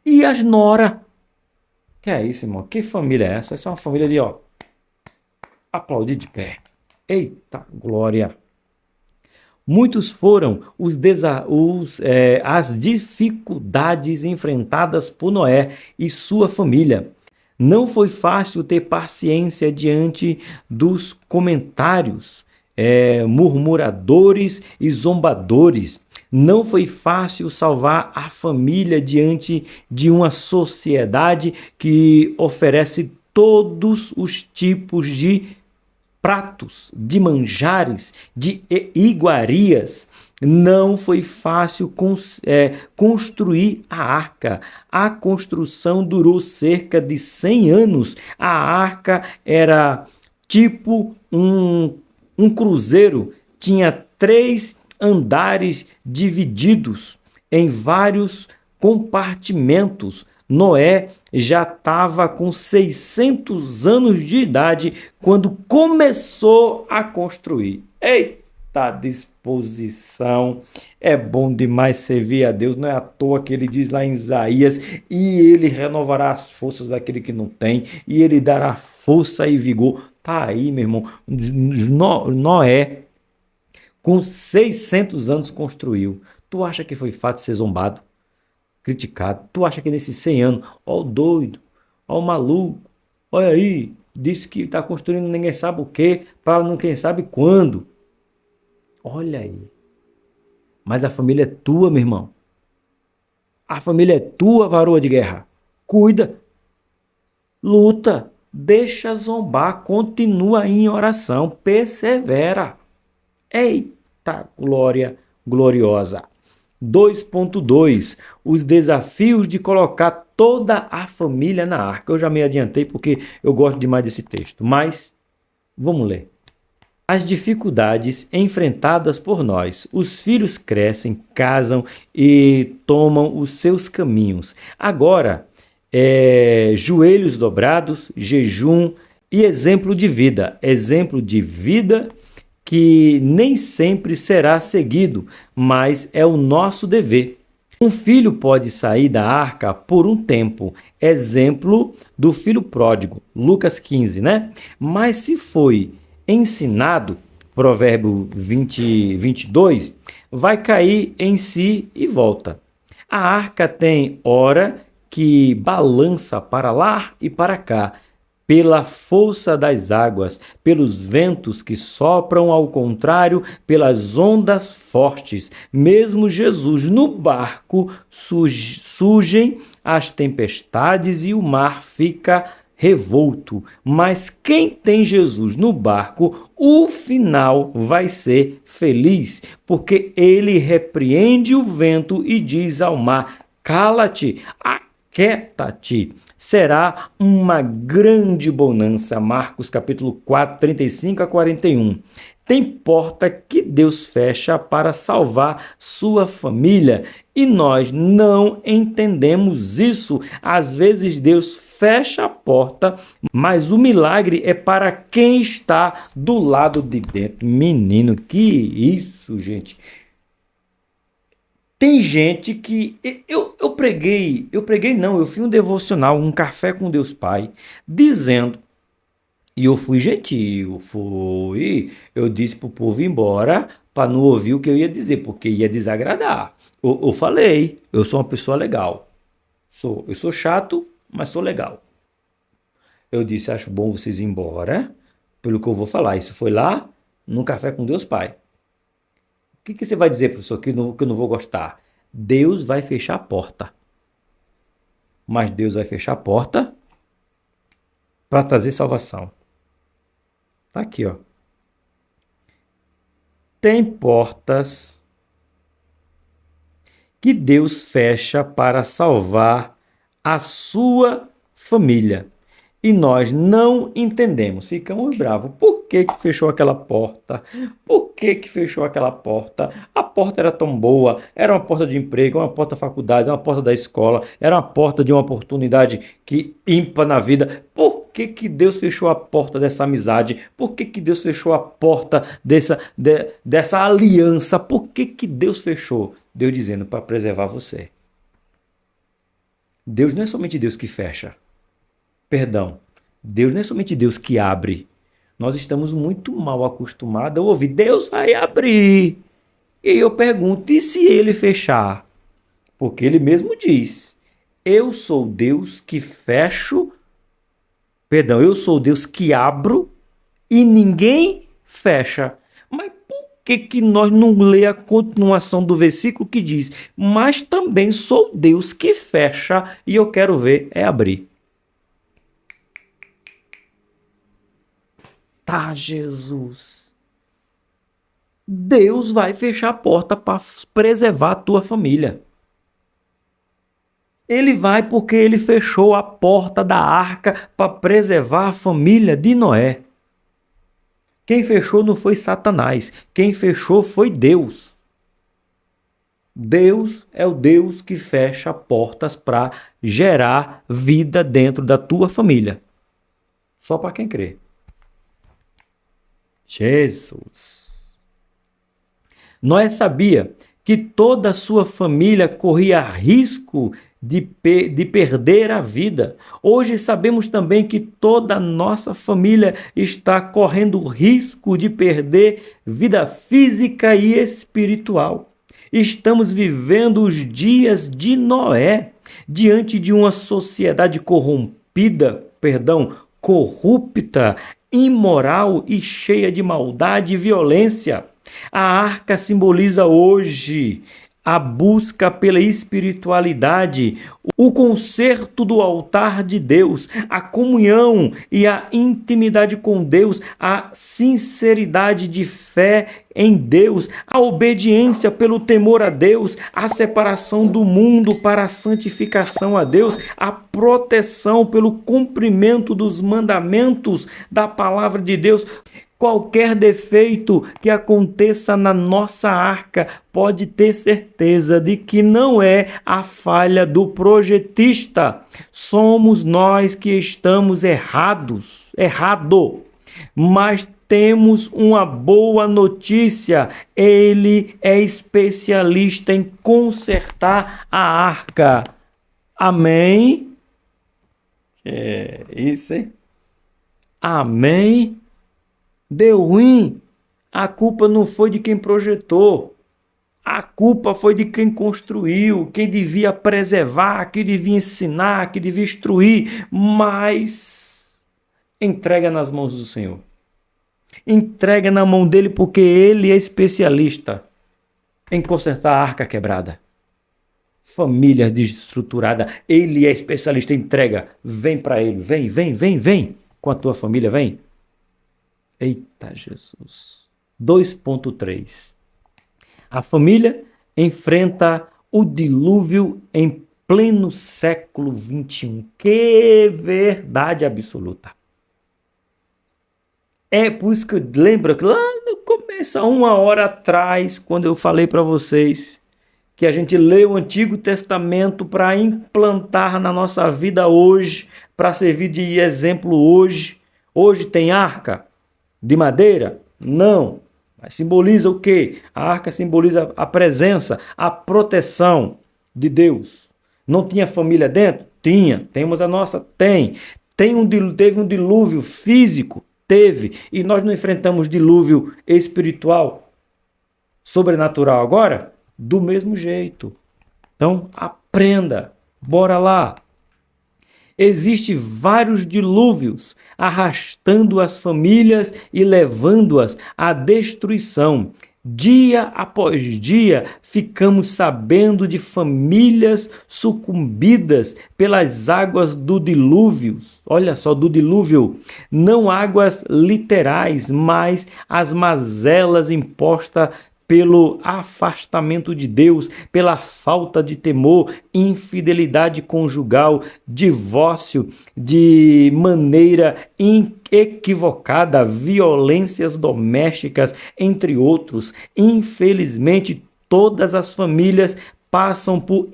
E as nora? Que é isso, irmão? Que família é essa? Essa é uma família de, ó, aplaudir de pé. Eita glória! Muitos foram as dificuldades enfrentadas por Noé e sua família. Não foi fácil ter paciência diante dos comentários, murmuradores e zombadores. Não foi fácil salvar a família diante de uma sociedade que oferece todos os tipos de pratos, de manjares, de iguarias. Não foi fácil construir a arca. A construção durou cerca de 100 anos. A arca era tipo um cruzeiro, tinha 3 andares divididos em vários compartimentos. Noé já estava com 600 anos de idade quando começou a construir. Eita disposição! É bom demais servir a Deus, não é à toa que ele diz lá em Isaías: e ele renovará as forças daquele que não tem, e ele dará força e vigor. Tá aí, meu irmão. Noé, com 600 anos, construiu. Tu acha que foi fácil ser zombado, criticado? Tu acha que nesses 100 anos, ó o doido, ó o maluco, olha aí, disse que está construindo ninguém sabe o quê, para não quem sabe quando. Olha aí. Mas a família é tua, meu irmão. A família é tua, varoa de guerra. Cuida, luta, deixa zombar, continua em oração, persevera. Eita glória gloriosa. 2.2 Os desafios de colocar toda a família na arca. Eu já me adiantei porque eu gosto demais desse texto, mas vamos ler. As dificuldades enfrentadas por nós. Os filhos crescem, casam e tomam os seus caminhos. Agora, joelhos dobrados, jejum e exemplo de vida. Exemplo de vida que nem sempre será seguido, mas é o nosso dever. Um filho pode sair da arca por um tempo, exemplo do filho pródigo, Lucas 15, né? Mas se foi ensinado, Provérbio 22, vai cair em si e volta. A arca tem hora que balança para lá e para cá, pela força das águas, pelos ventos que sopram ao contrário, pelas ondas fortes. Mesmo Jesus no barco surgem as tempestades e o mar fica revolto. Mas quem tem Jesus no barco, o final vai ser feliz, porque ele repreende o vento e diz ao mar: cala-te, aquieta-te. Será uma grande bonança. Marcos capítulo 4, 35 a 41. Tem porta que Deus fecha para salvar sua família e nós não entendemos isso. Às vezes Deus fecha a porta, mas o milagre é para quem está do lado de dentro. Menino, que isso, gente. Tem gente que... Eu preguei não, eu fiz um devocional, um café com Deus Pai, dizendo, e eu fui gentil, eu disse para o povo ir embora, para não ouvir o que eu ia dizer, porque ia desagradar. Eu falei, eu sou uma pessoa legal, eu sou chato, mas sou legal. Eu disse, acho bom vocês ir embora, pelo que eu vou falar. Isso foi lá, no café com Deus Pai. O que você vai dizer, professor, que eu não vou gostar? Deus vai fechar a porta. Mas Deus vai fechar a porta para trazer salvação. Tá aqui, ó. tem portas que Deus fecha para salvar a sua família. E nós não entendemos, ficamos bravos. Por que que fechou aquela porta? Por que que fechou aquela porta? A porta era tão boa, era uma porta de emprego, uma porta da faculdade, uma porta da escola, era uma porta de uma oportunidade que ímpar na vida. Por que que Deus fechou a porta dessa amizade? Por que que Deus fechou a porta dessa aliança? Por que que Deus fechou? Deus dizendo para preservar você. Deus não é somente Deus que fecha. Perdão, Deus não é somente Deus que abre. Nós estamos muito mal acostumados a ouvir, Deus vai abrir. E eu pergunto, e se ele fechar? Porque ele mesmo diz, eu sou Deus que fecho, perdão, eu sou Deus que abro e ninguém fecha. Mas por que nós não lê a continuação do versículo que diz, mas também sou Deus que fecha e eu quero ver é abrir? Tá, Jesus. Deus vai fechar a porta para preservar a tua família. Ele vai porque ele fechou a porta da arca para preservar a família de Noé. Quem fechou não foi Satanás, quem fechou foi Deus. Deus é o Deus que fecha portas para gerar vida dentro da tua família. Só para quem crê. Jesus. Noé sabia que toda a sua família corria risco de perder a vida. Hoje sabemos também que toda a nossa família está correndo risco de perder vida física e espiritual. Estamos vivendo os dias de Noé, diante de uma sociedade corrupta, imoral e cheia de maldade e violência. A arca simboliza hoje a busca pela espiritualidade, o conserto do altar de Deus, a comunhão e a intimidade com Deus, a sinceridade de fé em Deus, a obediência pelo temor a Deus, a separação do mundo para a santificação a Deus, a proteção pelo cumprimento dos mandamentos da palavra de Deus. Qualquer defeito que aconteça na nossa arca, pode ter certeza de que não é a falha do projetista. Somos nós que estamos errado. Mas temos uma boa notícia. Ele é especialista em consertar a arca. Amém? É isso, hein? Amém? Deu ruim, a culpa não foi de quem projetou, a culpa foi de quem construiu, quem devia preservar, quem devia ensinar, quem devia instruir, mas entrega nas mãos do Senhor. Entrega na mão dele porque ele é especialista em consertar a arca quebrada. Família desestruturada, ele é especialista, entrega, vem para ele, vem, com a tua família, vem. Eita Jesus. 2.3. A família enfrenta o dilúvio em pleno século XXI. Que verdade absoluta. É por isso que eu lembro que lá no começo, há 1 hora atrás, quando eu falei para vocês que a gente lê o Antigo Testamento para implantar na nossa vida hoje, para servir de exemplo hoje. Hoje tem arca de madeira? Não. Mas simboliza o quê? A arca simboliza a presença, a proteção de Deus. Não tinha família dentro? Tinha. Temos a nossa? Tem. Teve um dilúvio físico? Teve. E nós não enfrentamos dilúvio espiritual, sobrenatural agora? Do mesmo jeito. Então, aprenda. Bora lá. Existem vários dilúvios arrastando as famílias e levando-as à destruição. Dia após dia, ficamos sabendo de famílias sucumbidas pelas águas do dilúvio. Olha só, do dilúvio. Não águas literais, mas as mazelas impostas pelo afastamento de Deus, pela falta de temor, infidelidade conjugal, divórcio de maneira equivocada, violências domésticas, entre outros. Infelizmente, todas as famílias passam por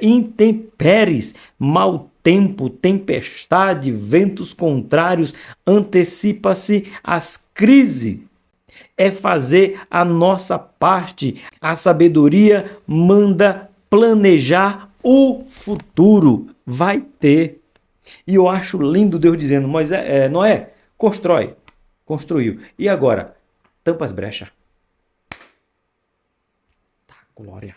intempéries, mau tempo, tempestade, ventos contrários, antecipa-se as crises. É fazer a nossa parte. A sabedoria manda planejar o futuro. Vai ter. E eu acho lindo Deus dizendo, Noé, constrói. Construiu. E agora? Tampa as brechas. Tá, glória.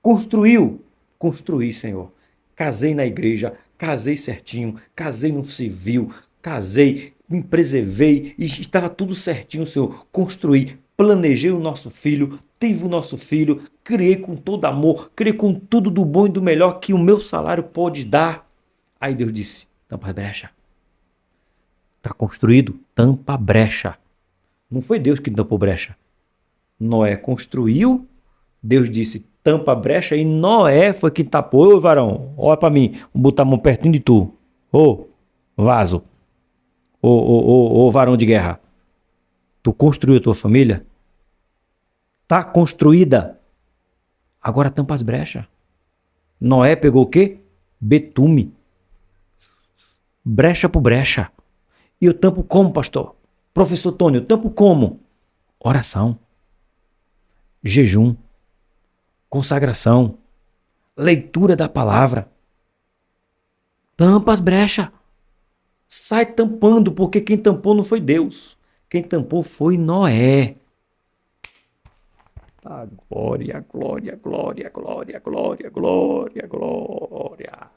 Construiu. Construí, Senhor. Casei na igreja, casei certinho, casei no civil, casei, me preservei e estava tudo certinho, Senhor. Construí, planejei o nosso filho, tive o nosso filho, criei com todo amor, criei com tudo do bom e do melhor que o meu salário pode dar. Aí Deus disse, tampa a brecha. Está construído, tampa a brecha. Não foi Deus que tampou brecha. Noé construiu, Deus disse, tampa a brecha, e Noé foi que tapou. Ô varão, olha para mim, vou botar a mão pertinho de tu. Ô, vaso. Ô, varão de guerra. Tu construiu a tua família? Tá construída. Agora tampa as brechas. Noé pegou o quê? Betume. Brecha por brecha. E eu tampo como, pastor? Professor Tony, eu tampo como? Oração. Jejum. Consagração. Leitura da palavra. Tampa as brechas. Sai tampando, porque quem tampou não foi Deus. Quem tampou foi Noé. Ah, glória, glória, glória, glória, glória, glória, glória.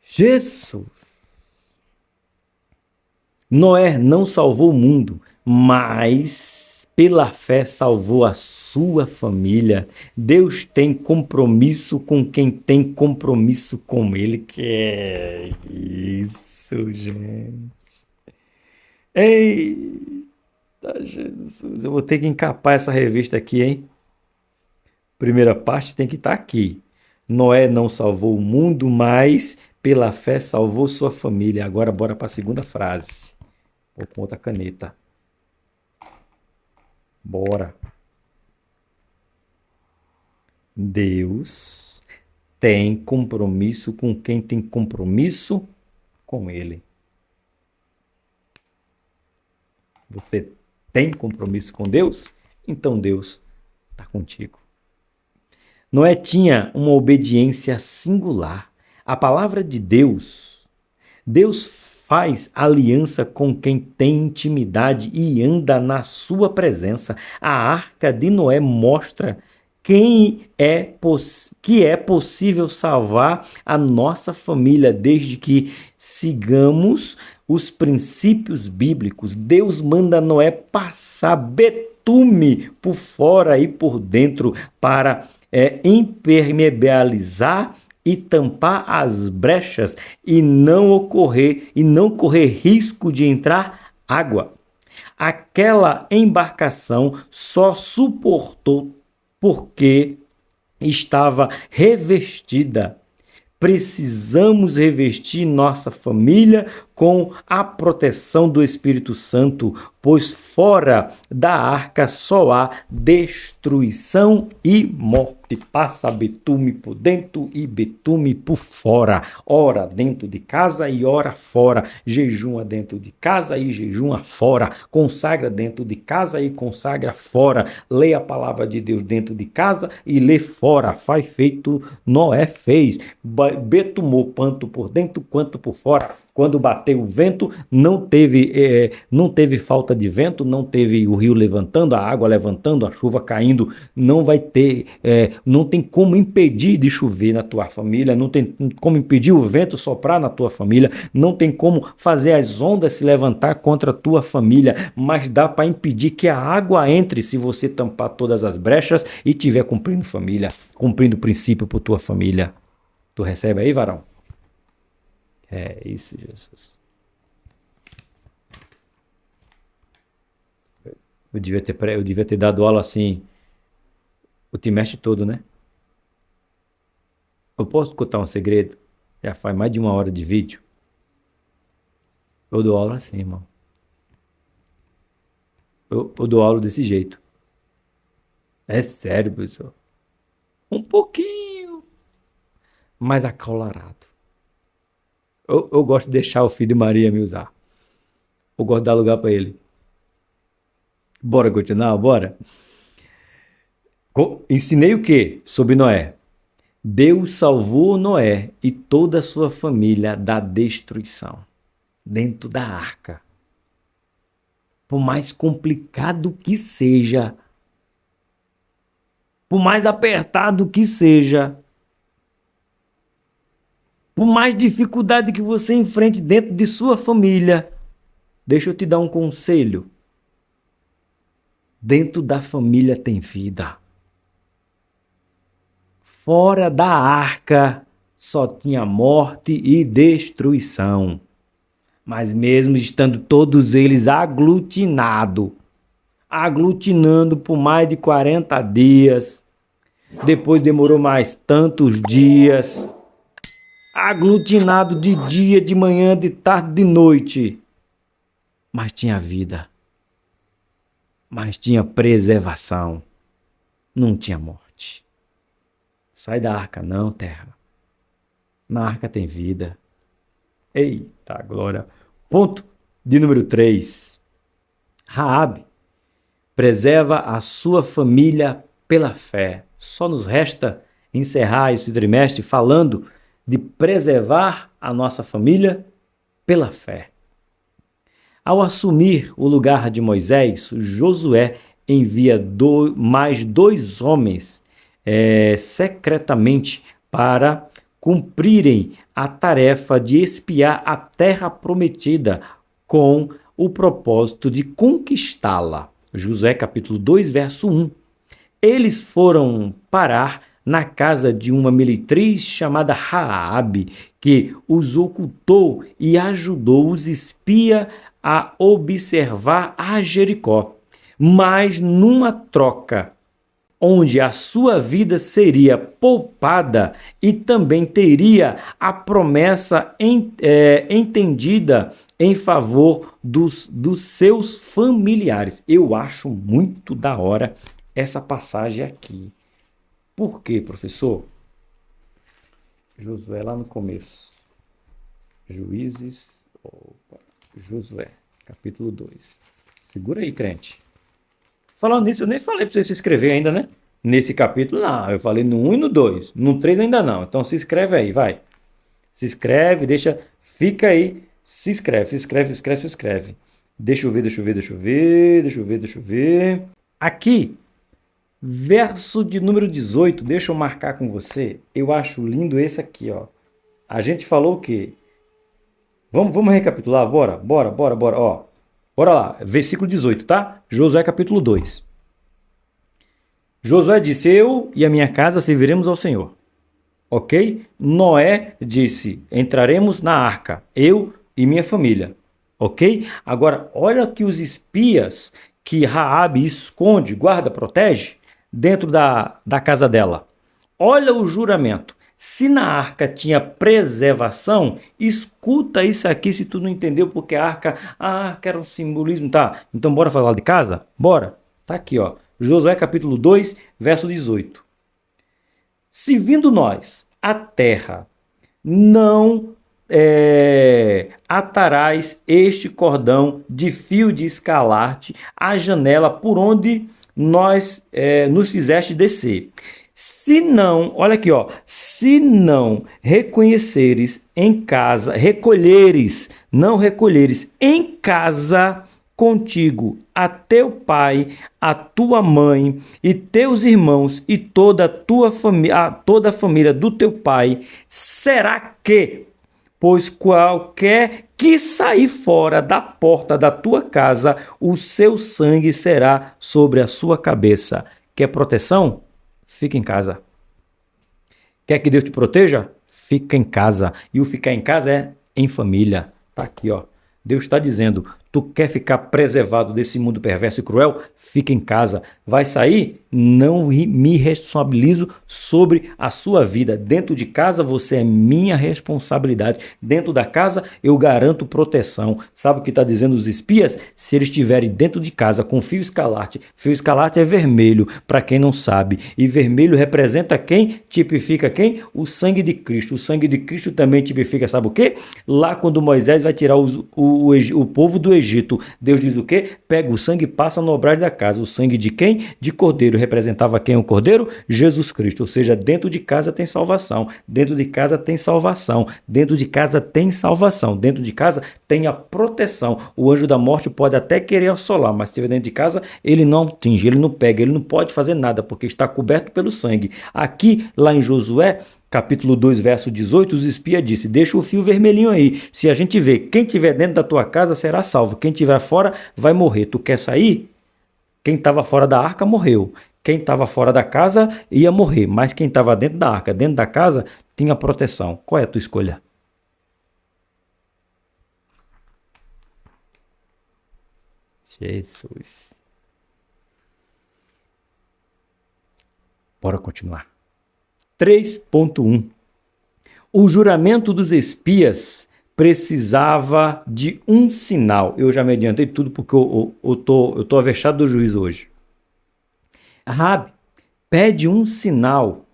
Jesus. Noé não salvou o mundo, mas pela fé salvou a sua família. Deus tem compromisso com quem tem compromisso com Ele. Que é isso, gente. Eita, Jesus. Eu vou ter que encapar essa revista aqui, hein? Primeira parte tem que estar aqui. Noé não salvou o mundo, mas pela fé salvou sua família. Agora bora para a segunda frase. Vou com outra caneta. Bora. Deus tem compromisso com quem tem compromisso com Ele. Você tem compromisso com Deus? Então Deus está contigo. Noé tinha uma obediência singular. A palavra de Deus faz aliança com quem tem intimidade e anda na sua presença. A arca de Noé mostra que é possível salvar a nossa família desde que sigamos os princípios bíblicos. Deus manda Noé passar betume por fora e por dentro para impermeabilizar e tampar as brechas e não correr risco de entrar água. Aquela embarcação só suportou porque estava revestida. Precisamos revestir nossa família com a proteção do Espírito Santo, pois fora da arca só há destruição e morte. Passa betume por dentro e betume por fora. Ora dentro de casa e ora fora. Jejuma dentro de casa e jejuma fora. Consagra dentro de casa e consagra fora. Lê a palavra de Deus dentro de casa e lê fora. Faz feito Noé fez. Betumou tanto por dentro quanto por fora. Quando bateu o vento, não teve falta de vento, não teve o rio levantando, a água levantando, a chuva caindo, não tem como impedir de chover na tua família, não tem como impedir o vento soprar na tua família, não tem como fazer as ondas se levantar contra a tua família, mas dá para impedir que a água entre se você tampar todas as brechas e tiver cumprindo família, cumprindo o princípio por tua família. Tu recebe aí, varão? É isso, Jesus. Eu devia ter dado aula assim, o trimestre todo, né? Eu posso contar um segredo? Já faz mais de 1 hora de vídeo. Eu dou aula assim, irmão. Eu dou aula desse jeito. É sério, pessoal. Um pouquinho mais acolorado. Eu gosto de deixar o filho de Maria me usar. Eu gosto de dar lugar para ele. Bora continuar? Bora? Ensinei o quê? Sobre Noé. Deus salvou Noé e toda a sua família da destruição. Dentro da arca. Por mais complicado que seja, por mais apertado que seja, por mais dificuldade que você enfrente dentro de sua família, deixa eu te dar um conselho. Dentro da família tem vida. Fora da arca só tinha morte e destruição. Mas mesmo estando todos eles aglutinando por mais de 40 dias, depois demorou mais tantos dias, aglutinado de dia, de manhã, de tarde, de noite. Mas tinha vida. Mas tinha preservação. Não tinha morte. Sai da arca não, terra. Na arca tem vida. Eita glória. Ponto de número 3. Raabe preserva a sua família pela fé. Só nos resta encerrar esse trimestre falando de preservar a nossa família pela fé. Ao assumir o lugar de Moisés, Josué envia mais 2 homens secretamente para cumprirem a tarefa de espiar a terra prometida com o propósito de conquistá-la. Josué capítulo 2, verso 1. Eles foram parar na casa de uma meretriz chamada Raabe, que os ocultou e ajudou os espias a observar a Jericó. Mas numa troca, onde a sua vida seria poupada e também teria a promessa entendida em favor dos seus familiares. Eu acho muito da hora essa passagem aqui. Por quê, professor? Josué lá no começo. Josué, capítulo 2. Segura aí, crente. Falando nisso, eu nem falei para você se inscrever ainda, né? Nesse capítulo, não. Eu falei no 1 e no 2. No 3 ainda não. Então se inscreve aí, vai. Se inscreve, deixa... Fica aí. Se inscreve. Deixa eu ver. Aqui, verso de número 18. Deixa eu marcar com você. Eu acho lindo esse aqui, ó. A gente falou o quê? Vamos recapitular? Bora. Ó. Bora lá, versículo 18, tá? Josué capítulo 2. Josué disse, eu e a minha casa serviremos ao Senhor. Ok? Noé disse, entraremos na arca, eu e minha família. Ok? Agora, olha que os espias que Raabe esconde, guarda, protege, dentro da casa dela. Olha o juramento. Se na arca tinha preservação, escuta isso aqui se tu não entendeu, porque a arca era um simbolismo, tá? Então bora falar de casa? Bora. Tá aqui, ó. Josué capítulo 2, verso 18. Se vindo nós a terra, não atarás este cordão de fio de escarlate à janela por onde nos fizeste descer. Se não, olha aqui, ó, se não reconheceres em casa, recolheres, não recolheres em casa contigo a teu pai, a tua mãe e teus irmãos e toda a tua família, toda a família do teu pai, será que, pois qualquer que sair fora da porta da tua casa, o seu sangue será sobre a sua cabeça. Quer proteção? Fica em casa. Quer que Deus te proteja? Fica em casa. E o ficar em casa é em família. Tá aqui, ó. Deus está dizendo, tu quer ficar preservado desse mundo perverso e cruel? Fica em casa. Vai sair? Não me responsabilizo sobre a sua vida. Dentro de casa, você é minha responsabilidade. Dentro da casa, eu garanto proteção. Sabe o que está dizendo os espias? Se eles estiverem dentro de casa com fio escarlate é vermelho, para quem não sabe. E vermelho representa quem? Tipifica quem? O sangue de Cristo. O sangue de Cristo também tipifica, sabe o quê? Lá quando Moisés vai tirar o povo do Egito, Deus diz o quê? Pega o sangue e passa no obrar da casa. O sangue de quem? De cordeiro. Representava quem o cordeiro? Jesus Cristo. Ou seja, dentro de casa tem salvação. Dentro de casa tem salvação. Dentro de casa tem salvação. Dentro de casa tem a proteção. O anjo da morte pode até querer assolar, mas se estiver dentro de casa, ele não atinge, ele não pega, ele não pode fazer nada, porque está coberto pelo sangue. Aqui, lá em Josué, capítulo 2, verso 18, os espias disse, deixa o fio vermelhinho aí, se a gente vê, quem estiver dentro da tua casa será salvo, quem estiver fora vai morrer. Tu quer sair? Quem estava fora da arca morreu. Quem estava fora da casa ia morrer, mas quem estava dentro da arca, dentro da casa, tinha proteção. Qual é a tua escolha? Jesus. Bora continuar. 3.1. O juramento dos espias precisava de um sinal. Eu já me adiantei tudo porque eu tô avexado do juiz hoje. Rabi pede um sinal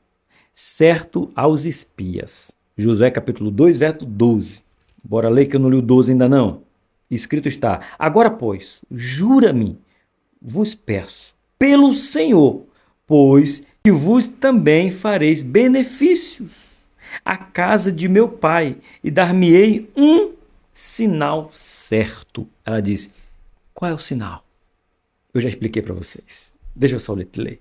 certo aos espias. Josué capítulo 2, verso 12. Bora ler que eu não li o 12 ainda não. Escrito está, agora pois, jura-me, vos peço, pelo Senhor, pois que vos também fareis benefícios à casa de meu pai, e dar-me-ei um sinal certo. Ela disse, qual é o sinal? Eu já expliquei para vocês. Deixa eu só ler.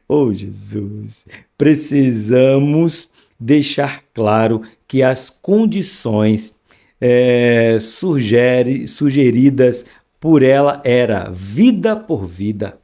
Oh, Jesus! Precisamos deixar claro que as condições sugeridas por ela era vida por vida.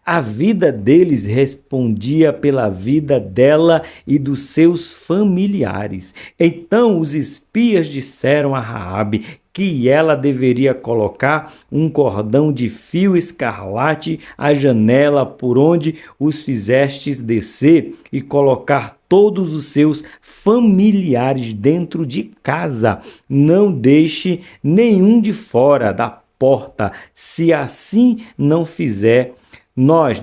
A vida deles respondia pela vida dela e dos seus familiares. Então os espias disseram a Raabe que ela deveria colocar um cordão de fio escarlate à janela por onde os fizestes descer e colocar todos os seus familiares dentro de casa. Não deixe nenhum de fora da porta. Se assim não fizer, nós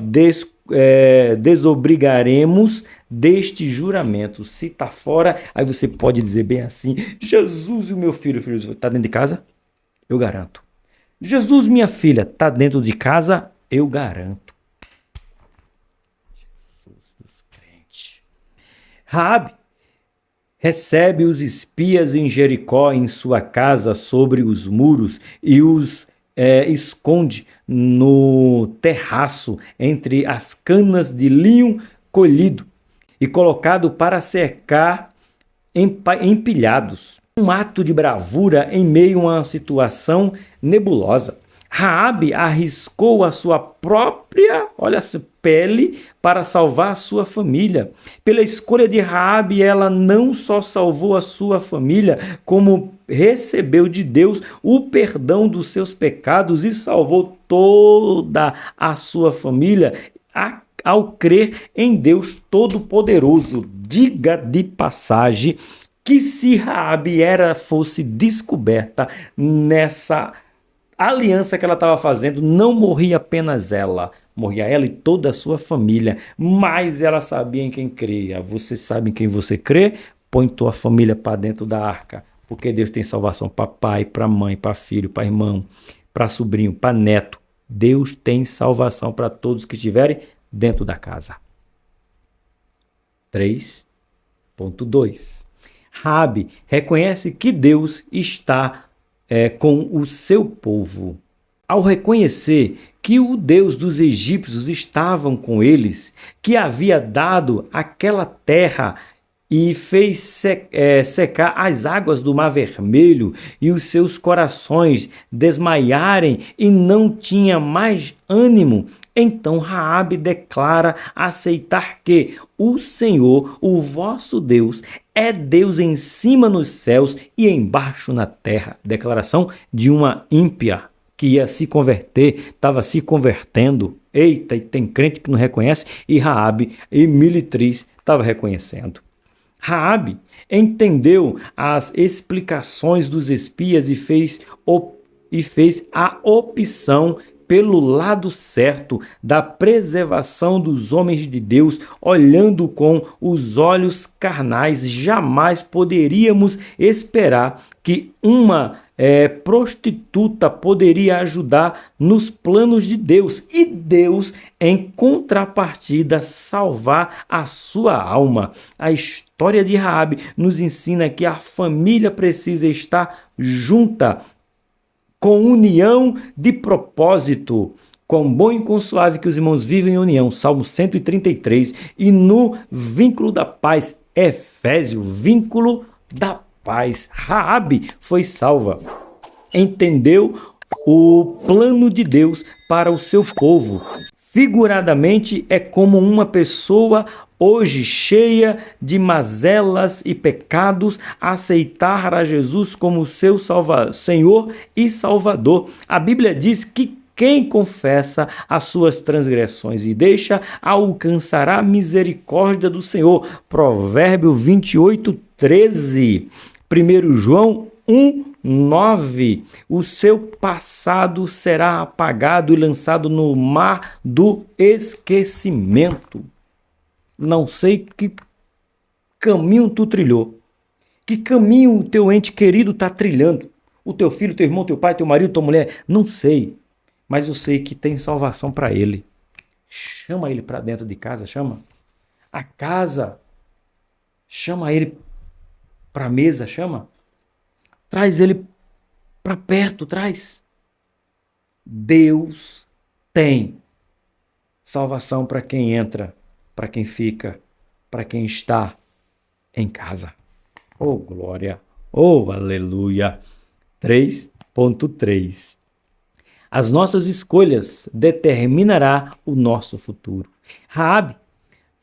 desobrigaremos deste juramento. Se está fora, aí você pode dizer bem assim, Jesus e o meu filho está dentro de casa? Eu garanto. Jesus, minha filha, está dentro de casa? Eu garanto. Jesus dos crentes. Raabe recebe os espias em Jericó, em sua casa, sobre os muros, e os esconde no terraço entre as canas de linho colhido e colocado para cercar empilhados. Um ato de bravura em meio a uma situação nebulosa. Raabe arriscou a sua própria, pele para salvar a sua família. Pela escolha de Raabe, ela não só salvou a sua família, como recebeu de Deus o perdão dos seus pecados e salvou toda a sua família ao crer em Deus Todo-Poderoso. Diga de passagem que se Raabe fosse descoberta nessa aliança que ela estava fazendo, não morria apenas ela, morria ela e toda a sua família, mas ela sabia em quem cria. Você sabe em quem você crê? Põe tua família para dentro da arca, porque Deus tem salvação para pai, para mãe, para filho, para irmão, para sobrinho, para neto. Deus tem salvação para todos que estiverem dentro da casa. 3.2. Raabe reconhece que Deus está com o seu povo. Ao reconhecer que o Deus dos egípcios estava com eles, que havia dado aquela terra e fez secar as águas do Mar Vermelho e os seus corações desmaiarem e não tinha mais ânimo, então Raabe declara aceitar que o Senhor, o vosso Deus, é Deus em cima nos céus e embaixo na terra. Declaração de uma ímpia que ia se converter, estava se convertendo. Eita, e tem crente que não reconhece, e Raabe, e militriz, estava reconhecendo. Raabe entendeu as explicações dos espias e fez a opção pelo lado certo da preservação dos homens de Deus, olhando com os olhos carnais. Jamais poderíamos esperar que uma prostituta poderia ajudar nos planos de Deus e Deus, em contrapartida, salvar a sua alma. A história de Raabe nos ensina que a família precisa estar junta, com união de propósito. Quão bom e quão suave que os irmãos vivem em união. Salmo 133. E no vínculo da paz, Efésios, vínculo da paz. Raabe foi salva. Entendeu o plano de Deus para o seu povo. Figuradamente, é como uma pessoa hoje cheia de mazelas e pecados, aceitar a Jesus como seu Senhor e Salvador. A Bíblia diz que quem confessa as suas transgressões e deixa, alcançará a misericórdia do Senhor. Provérbio 28:13. 1 João 1:9. O seu passado será apagado e lançado no mar do esquecimento. Não sei que caminho tu trilhou, que caminho o teu ente querido está trilhando, o teu filho, teu irmão, teu pai, teu marido, tua mulher, não sei, mas eu sei que tem salvação para ele. Chama ele para dentro de casa, chama a casa, chama ele para a mesa, chama, traz ele para perto, traz. Deus tem salvação para quem entra, para quem fica, para quem está em casa. Oh, glória! Oh, aleluia! 3.3. As nossas escolhas determinará o nosso futuro. Raabe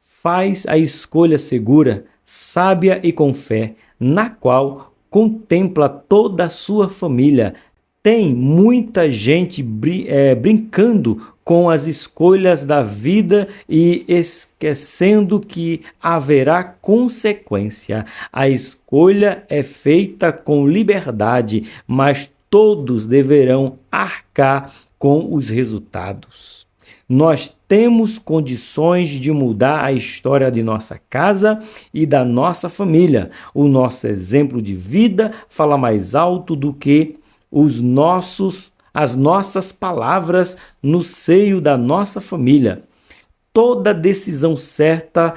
faz a escolha segura, sábia e com fé, na qual contempla toda a sua família. Tem muita gente brincando com as escolhas da vida e esquecendo que haverá consequência. A escolha é feita com liberdade, mas todos deverão arcar com os resultados. Nós temos condições de mudar a história de nossa casa e da nossa família. O nosso exemplo de vida fala mais alto do que as nossas palavras no seio da nossa família. Toda decisão certa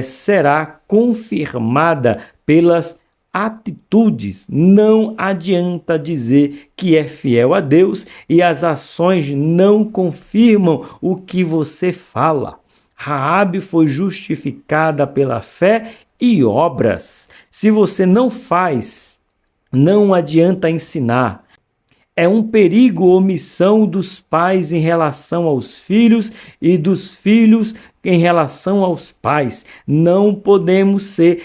será confirmada pelas atitudes. Não adianta dizer que é fiel a Deus e as ações não confirmam o que você fala. Raabe foi justificada pela fé e obras. Se você não faz, não adianta ensinar. É um perigo a omissão dos pais em relação aos filhos e dos filhos em relação aos pais. Não podemos ser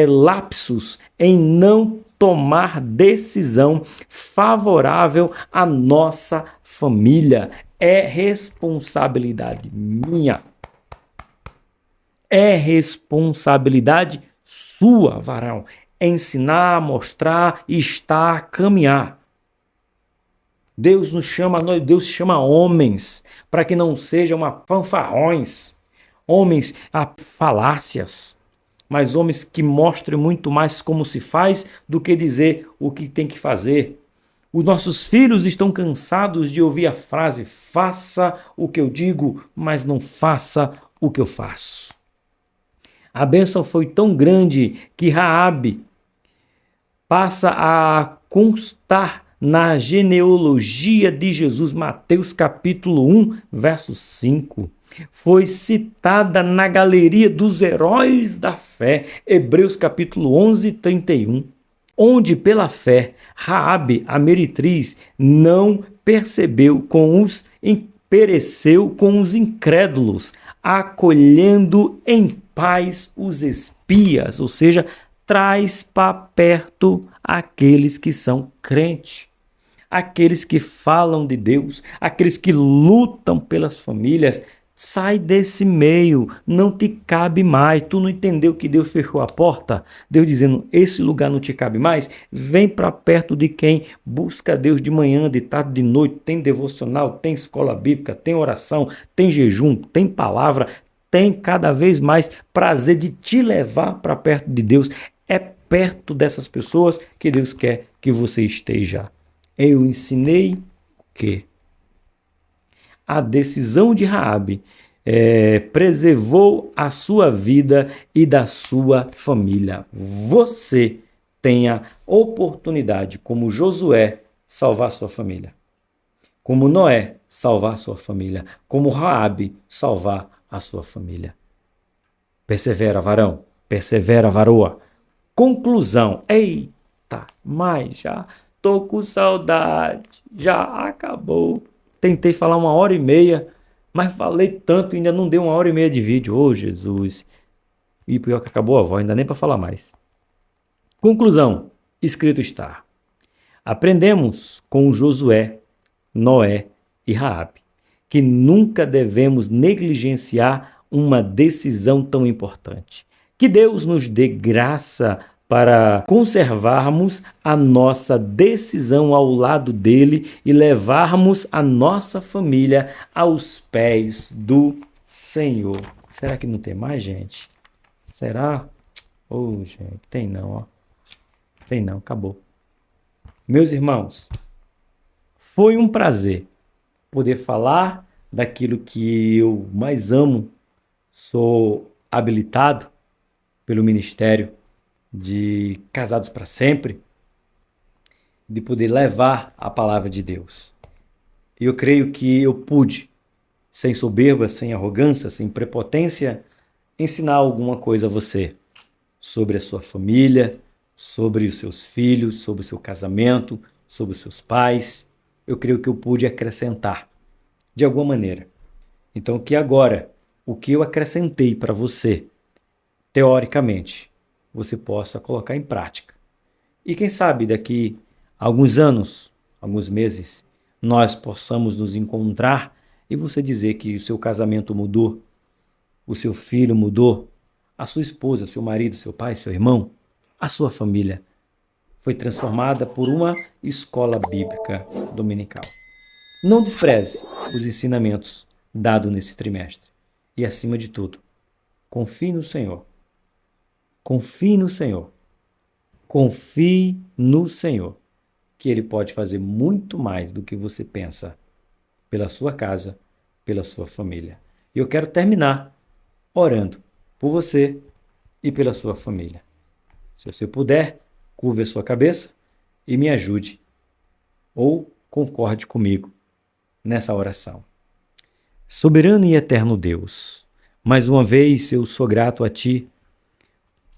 lapsos em não tomar decisão favorável à nossa família. É responsabilidade minha. É responsabilidade sua, varão. Ensinar, mostrar, estar, caminhar. Deus nos chama, Deus chama homens para que não sejam fanfarrões, homens a falácias, mas homens que mostrem muito mais como se faz do que dizer o que tem que fazer. Os nossos filhos estão cansados de ouvir a frase: faça o que eu digo, mas não faça o que eu faço. A bênção foi tão grande que Raabe passa a constar na genealogia de Jesus, Mateus capítulo 1, verso 5. Foi citada na galeria dos heróis da fé, Hebreus capítulo 11, 31, onde pela fé Raabe, a meretriz, não pereceu com os incrédulos, acolhendo em paz os espias, ou seja, traz para perto aqueles que são crentes, aqueles que falam de Deus, aqueles que lutam pelas famílias. Sai desse meio, não te cabe mais. Tu não entendeu que Deus fechou a porta? Deus dizendo, esse lugar não te cabe mais? Vem para perto de quem busca Deus de manhã, de tarde, de noite. Tem devocional, tem escola bíblica, tem oração, tem jejum, tem palavra, tem cada vez mais prazer de te levar para perto de Deus. É perto dessas pessoas que Deus quer que você esteja. Eu ensinei que a decisão de Raabe preservou a sua vida e da sua família. Você tem a oportunidade, como Josué, salvar sua família. Como Noé, salvar sua família. Como Raabe, salvar a sua família. Persevera, varão. Persevera, varoa. Conclusão. Eita, mas já tô com saudade. Já acabou. Tentei falar 1h30, mas falei tanto, ainda não deu 1h30 de vídeo. Ô, Jesus. E pior que acabou a voz, ainda nem para falar mais. Conclusão. Escrito está. Aprendemos com Josué, Noé e Raabe que nunca devemos negligenciar uma decisão tão importante. Que Deus nos dê graça para conservarmos a nossa decisão ao lado dele e levarmos a nossa família aos pés do Senhor. Será que não tem mais, gente? Será? Gente, tem não, ó. Tem não, acabou. Meus irmãos, foi um prazer poder falar daquilo que eu mais amo. Sou habilitado pelo Ministério de Casados para Sempre, de poder levar a palavra de Deus. E eu creio que eu pude, sem soberba, sem arrogância, sem prepotência, ensinar alguma coisa a você sobre a sua família, sobre os seus filhos, sobre o seu casamento, sobre os seus pais. Eu creio que eu pude acrescentar de alguma maneira. Então, que agora, o que eu acrescentei para você, teoricamente, você possa colocar em prática. E quem sabe daqui a alguns anos, alguns meses, nós possamos nos encontrar e você dizer que o seu casamento mudou, o seu filho mudou, a sua esposa, seu marido, seu pai, seu irmão, a sua família foi transformada por uma escola bíblica dominical. Não despreze os ensinamentos dados nesse trimestre. E acima de tudo, confie no Senhor. Confie no Senhor. Confie no Senhor, que Ele pode fazer muito mais do que você pensa pela sua casa, pela sua família. E eu quero terminar orando por você e pela sua família. Se você puder, curve a sua cabeça e me ajude, ou concorde comigo nessa oração. Soberano e eterno Deus, mais uma vez eu sou grato a Ti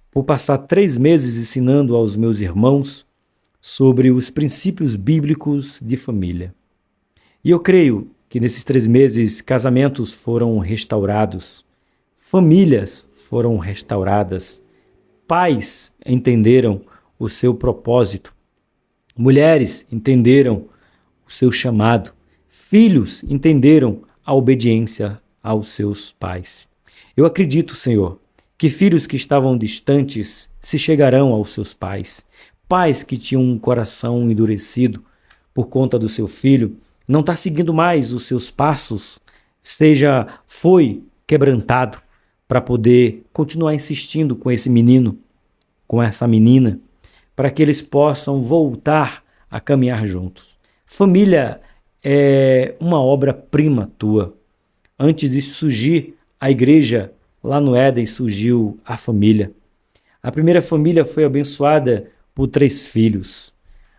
por passar 3 meses ensinando aos meus irmãos sobre os princípios bíblicos de família. E eu creio que nesses 3 meses casamentos foram restaurados, famílias foram restauradas, pais entenderam o seu propósito, mulheres entenderam o seu chamado, filhos entenderam a obediência aos seus pais. Eu acredito, Senhor, que filhos que estavam distantes se chegarão aos seus pais. Pais que tinham um coração endurecido por conta do seu filho, não está seguindo mais os seus passos, foi quebrantado para poder continuar insistindo com esse menino, com essa menina, para que eles possam voltar a caminhar juntos. Família é uma obra-prima tua. Antes de surgir a igreja lá no Éden surgiu a família. A primeira família foi abençoada por 3 filhos.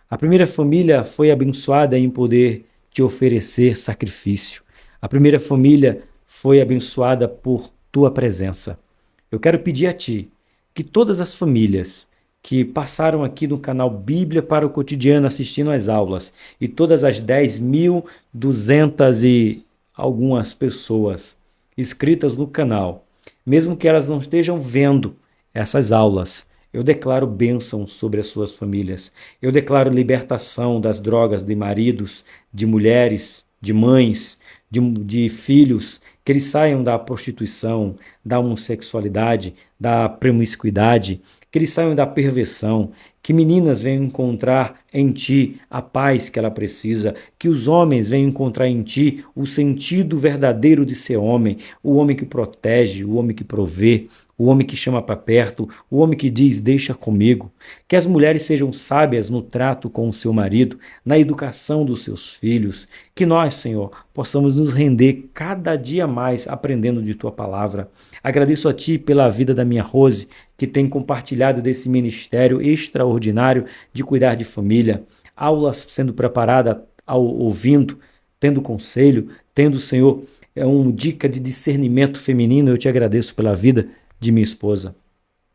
A primeira família foi abençoada em poder te oferecer sacrifício. A primeira família foi abençoada por tua presença. Eu quero pedir a ti que todas as famílias que passaram aqui no canal Bíblia para o Cotidiano assistindo às aulas e todas as 10.200 e algumas pessoas inscritas no canal, mesmo que elas não estejam vendo essas aulas, eu declaro bênção sobre as suas famílias. Eu declaro libertação das drogas de maridos, de mulheres, de mães, de filhos, que eles saiam da prostituição, da homossexualidade, da promiscuidade, que eles saiam da perversão, que meninas venham encontrar em ti a paz que ela precisa, que os homens venham encontrar em ti o sentido verdadeiro de ser homem, o homem que protege, o homem que provê, o homem que chama para perto, o homem que diz, deixa comigo. Que as mulheres sejam sábias no trato com o seu marido, na educação dos seus filhos. Que nós, Senhor, possamos nos render cada dia mais aprendendo de Tua palavra. Agradeço a Ti pela vida da minha Rose, que tem compartilhado desse ministério extraordinário de cuidar de família. Aulas sendo preparadas, ouvindo, tendo conselho, tendo, Senhor, dica de discernimento feminino. Eu te agradeço pela vida de minha esposa.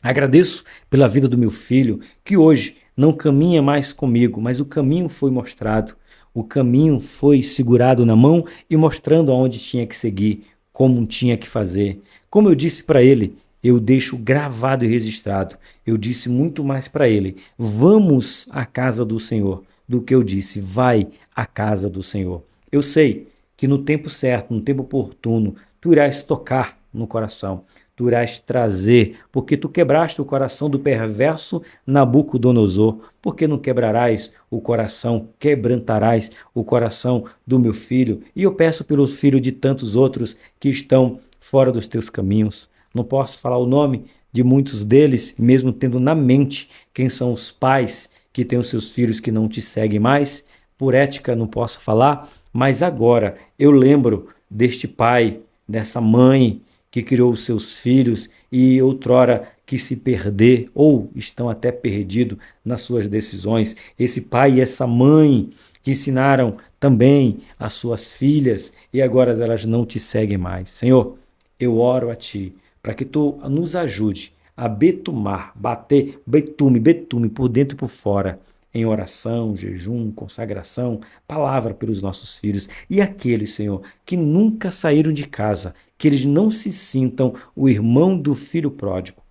Agradeço pela vida do meu filho, que hoje não caminha mais comigo, mas o caminho foi mostrado. O caminho foi segurado na mão e mostrando aonde tinha que seguir, como tinha que fazer. Como eu disse para ele, eu deixo gravado e registrado. Eu disse muito mais para ele, vamos à casa do Senhor, do que eu disse, vai à casa do Senhor. Eu sei que no tempo certo, no tempo oportuno, tu irás tocar no coração. Tu irás trazer, porque tu quebraste o coração do perverso Nabucodonosor, porque não quebrarás o coração, quebrantarás o coração do meu filho. E eu peço pelo filho de tantos outros que estão fora dos teus caminhos. Não posso falar o nome de muitos deles, mesmo tendo na mente quem são os pais que têm os seus filhos que não te seguem mais. Por ética não posso falar, mas agora eu lembro deste pai, dessa mãe, que criou os seus filhos e outrora quis se perder ou estão até perdidos nas suas decisões. Esse pai e essa mãe que ensinaram também as suas filhas e agora elas não te seguem mais. Senhor, eu oro a Ti para que Tu nos ajude a betumar, bater betume por dentro e por fora, em oração, jejum, consagração, palavra pelos nossos filhos e aqueles, Senhor, que nunca saíram de casa, que eles não se sintam o irmão do filho pródigo,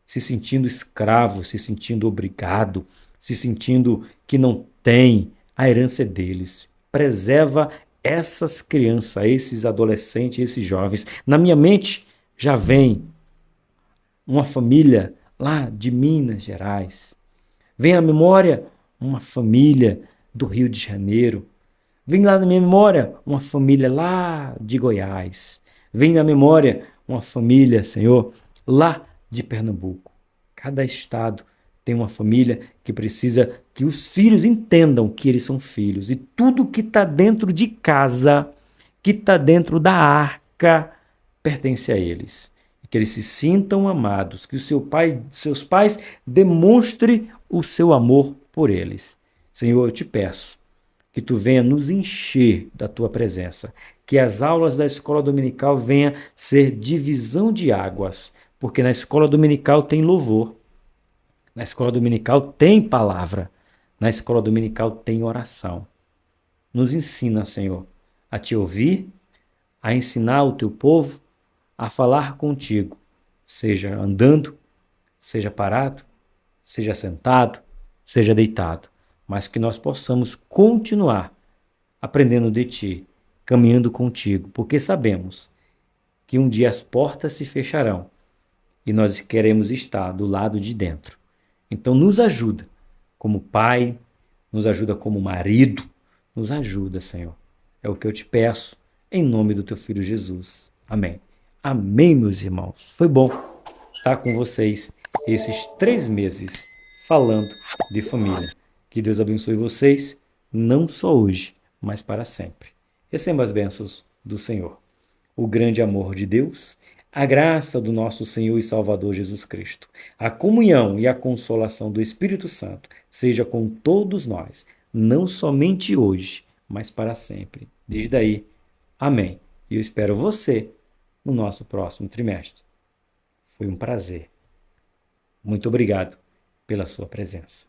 se sentindo escravo, se sentindo obrigado, se sentindo que não tem, a herança deles. Preserva essas crianças, esses adolescentes, esses jovens. Na minha mente já vem uma família lá de Minas Gerais. Vem à memória uma família do Rio de Janeiro. Vem lá na minha memória uma família lá de Goiás. Vem na memória uma família, Senhor, lá de Pernambuco. Cada estado tem uma família que precisa que os filhos entendam que eles são filhos. E tudo que está dentro de casa, que está dentro da arca, pertence a eles. Que eles se sintam amados, que seus pais demonstrem o seu amor por eles. Senhor, eu te peço que tu venha nos encher da tua presença, que as aulas da escola dominical venham ser divisão de águas, porque na escola dominical tem louvor, na escola dominical tem palavra, na escola dominical tem oração. Nos ensina, Senhor, a te ouvir, a ensinar o teu povo, a falar contigo, seja andando, seja parado, seja sentado, seja deitado, mas que nós possamos continuar aprendendo de ti, caminhando contigo, porque sabemos que um dia as portas se fecharão e nós queremos estar do lado de dentro. Então nos ajuda como pai, nos ajuda como marido, nos ajuda, Senhor. É o que eu te peço, em nome do teu Filho Jesus. Amém. Amém, meus irmãos. Foi bom estar com vocês esses 3 meses falando de família. Que Deus abençoe vocês, não só hoje, mas para sempre. Receba as bênçãos do Senhor. O grande amor de Deus, A graça do nosso Senhor e Salvador Jesus Cristo, a comunhão e a consolação do Espírito Santo seja com todos nós, não somente hoje, mas para sempre. Desde daí, amém. E eu espero você no nosso próximo trimestre. Foi um prazer. Muito obrigado pela sua presença.